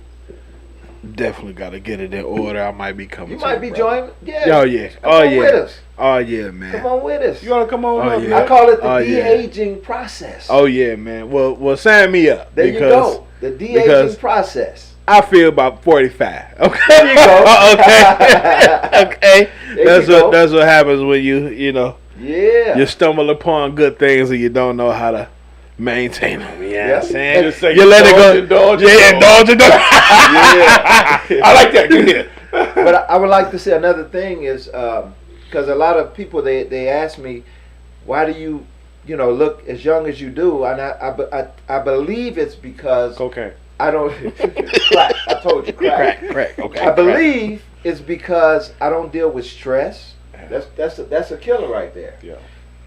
definitely got to get it in order. I might be coming. You might be joining. Yeah. Oh yeah. Come on with us. Oh yeah, man. Come on with us. You want to come on up, yeah. man? I call it the de-aging process. Oh yeah, man. Well, sign me up. There you go. The de-aging process. I feel about 45. Okay. There you go. Okay. There That's what happens when you you stumble upon good things and you don't know how to maintain them. Yeah, I'm saying? Just say You let it go. indulge. Indulge. I like that. Go ahead. But I would like to say another thing is because a lot of people they ask me, why do you look as young as you do? And I believe it's because Cocaine. I don't crack. I told you crack. Okay. I believe it's because I don't deal with stress. That's a killer right there. Yeah.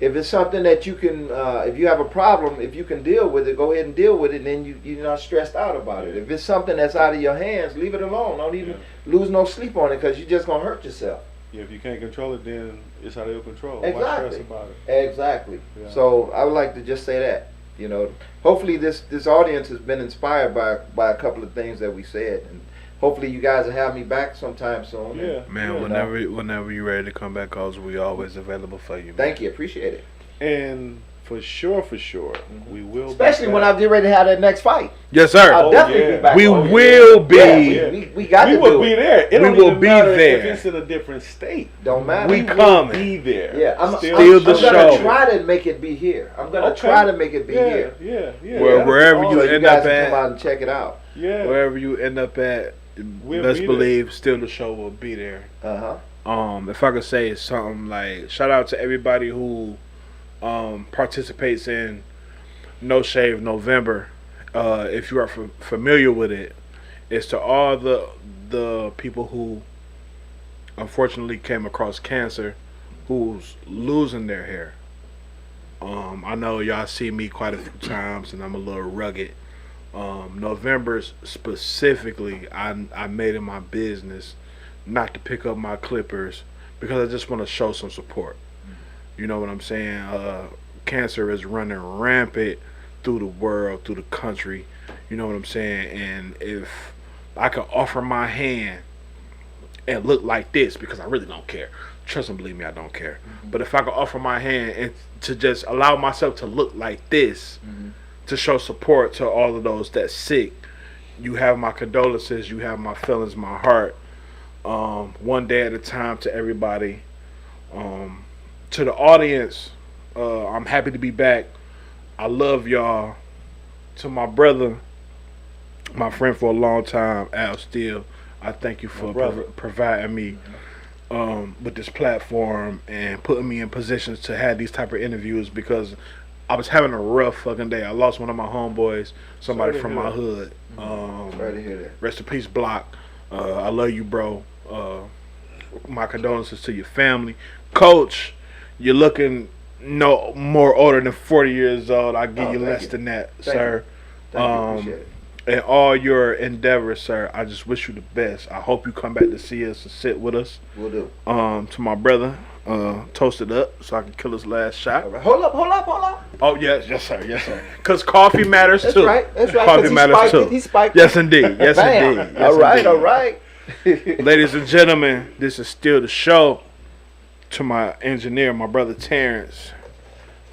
If it's something that you can, if you have a problem, if you can deal with it, go ahead and deal with it, and then you're not stressed out about it. If it's something that's out of your hands, leave it alone. Don't even lose no sleep on it, because you're just gonna hurt yourself. Yeah, if you can't control it, then it's out of your control. Exactly. Why stress about it? Exactly. Yeah. So I would like to just say that. Hopefully this audience has been inspired by a couple of things that we said, and hopefully you guys will have me back sometime soon. Yeah. Man, whenever you're ready to come back, cause we always available for you. Man. Thank you, appreciate it. And for sure, we will. Especially be when back. I get ready to have that next fight. Yes, sir. I'll definitely be back. We on it. will be. Yeah, we got We to will do be it. there. It We don't will even be matter there. if it's in a different state. Don't matter. We will coming. be there. Yeah, I'm Steal the gonna show. try to make it be here. I'm gonna Okay. try to make it be here. Yeah. Wherever you So end guys up can at, come out and check it out. Yeah. wherever you end up at, We'll best be believe still the show will be there. If I could say something like, shout out to everybody who participates in No Shave November. If you are familiar with it, it's to all the people who unfortunately came across cancer, who's losing their hair. I know y'all see me quite a few times, and I'm a little rugged, November specifically, I made it my business not to pick up my clippers because I just want to show some support. You know what I'm saying? Cancer is running rampant through the world, through the country. You know what I'm saying? And if I could offer my hand and look like this, because I really don't care. Trust and believe me, I don't care. But if I could offer my hand and to just allow myself to look like this, to show support to all of those that's sick, you have my condolences, you have my feelings, my heart. One day at a time to everybody. To the audience, I'm happy to be back. I love y'all. To my brother, my friend for a long time, Al Steele, I thank you for providing me with this platform and putting me in positions to have these type of interviews, because I was having a rough fucking day. I lost one of my homeboys, somebody from my hood. Sorry to hear that. Rest in peace, Block. I love you, bro. My condolences to your family. Coach, you're looking no more older than 40 years old. I give you less than that, sir. Thank you. Appreciate it. And all your endeavors, sir, I just wish you the best. I hope you come back to see us and sit with us. We'll do. To my brother, toast it up so I can kill his last shot. All right. Hold up. Oh, yes, sir. Because coffee matters too. That's right. Coffee matters too. He spiked Yes, indeed. Yes, Bam. indeed. Yes, All right. Ladies and gentlemen, this is still the show. To my engineer, my brother Terrence,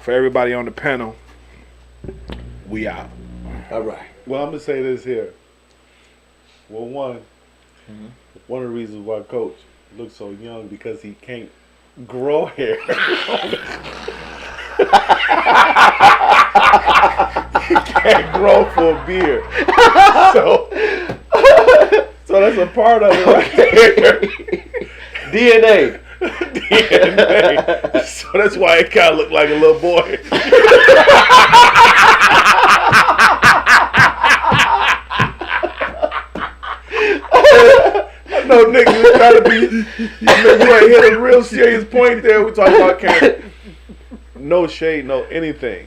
for everybody on the panel, we out. All right. Well, I'm gonna say this here. Well, one of the reasons why Coach looks so young because he can't grow hair. He can't grow for a beard. So that's a part of it right there. DNA. So that's why it kind of looked like a little boy. I know niggas was trying to be, you ain't hit a real serious point there. We talking about cancer. No shade, no anything.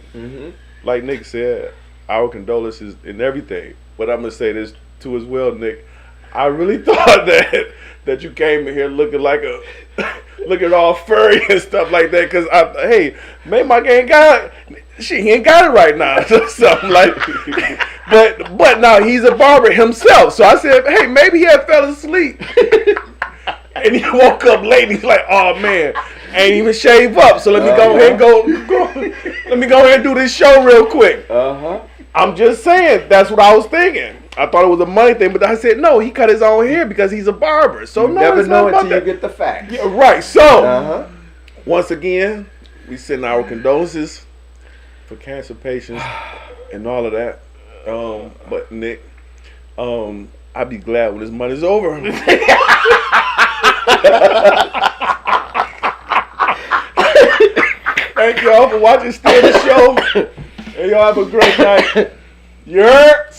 Like Nick said, our condolences and everything. But I'm gonna say this too as well, Nick. I really thought that you came in here looking all furry and stuff like that. Cause hey, maybe my gang he ain't got it right now. Something like. But now he's a barber himself. So I said, hey, maybe he had fell asleep. And he woke up late and he's like, oh man, ain't even shave up. So let me go ahead and go let me go ahead and do this show real quick. I'm just saying, that's what I was thinking. I thought it was a money thing, but I said, no, he cut his own hair because he's a barber. So you no, never it's know not about until that. you get the facts. Yeah, right. So once again, we send our condolences for cancer patients and all of that. But Nick, I'll be glad when this money's over. Thank y'all for watching Still the Show. And y'all have a great night.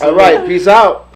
All right, peace out.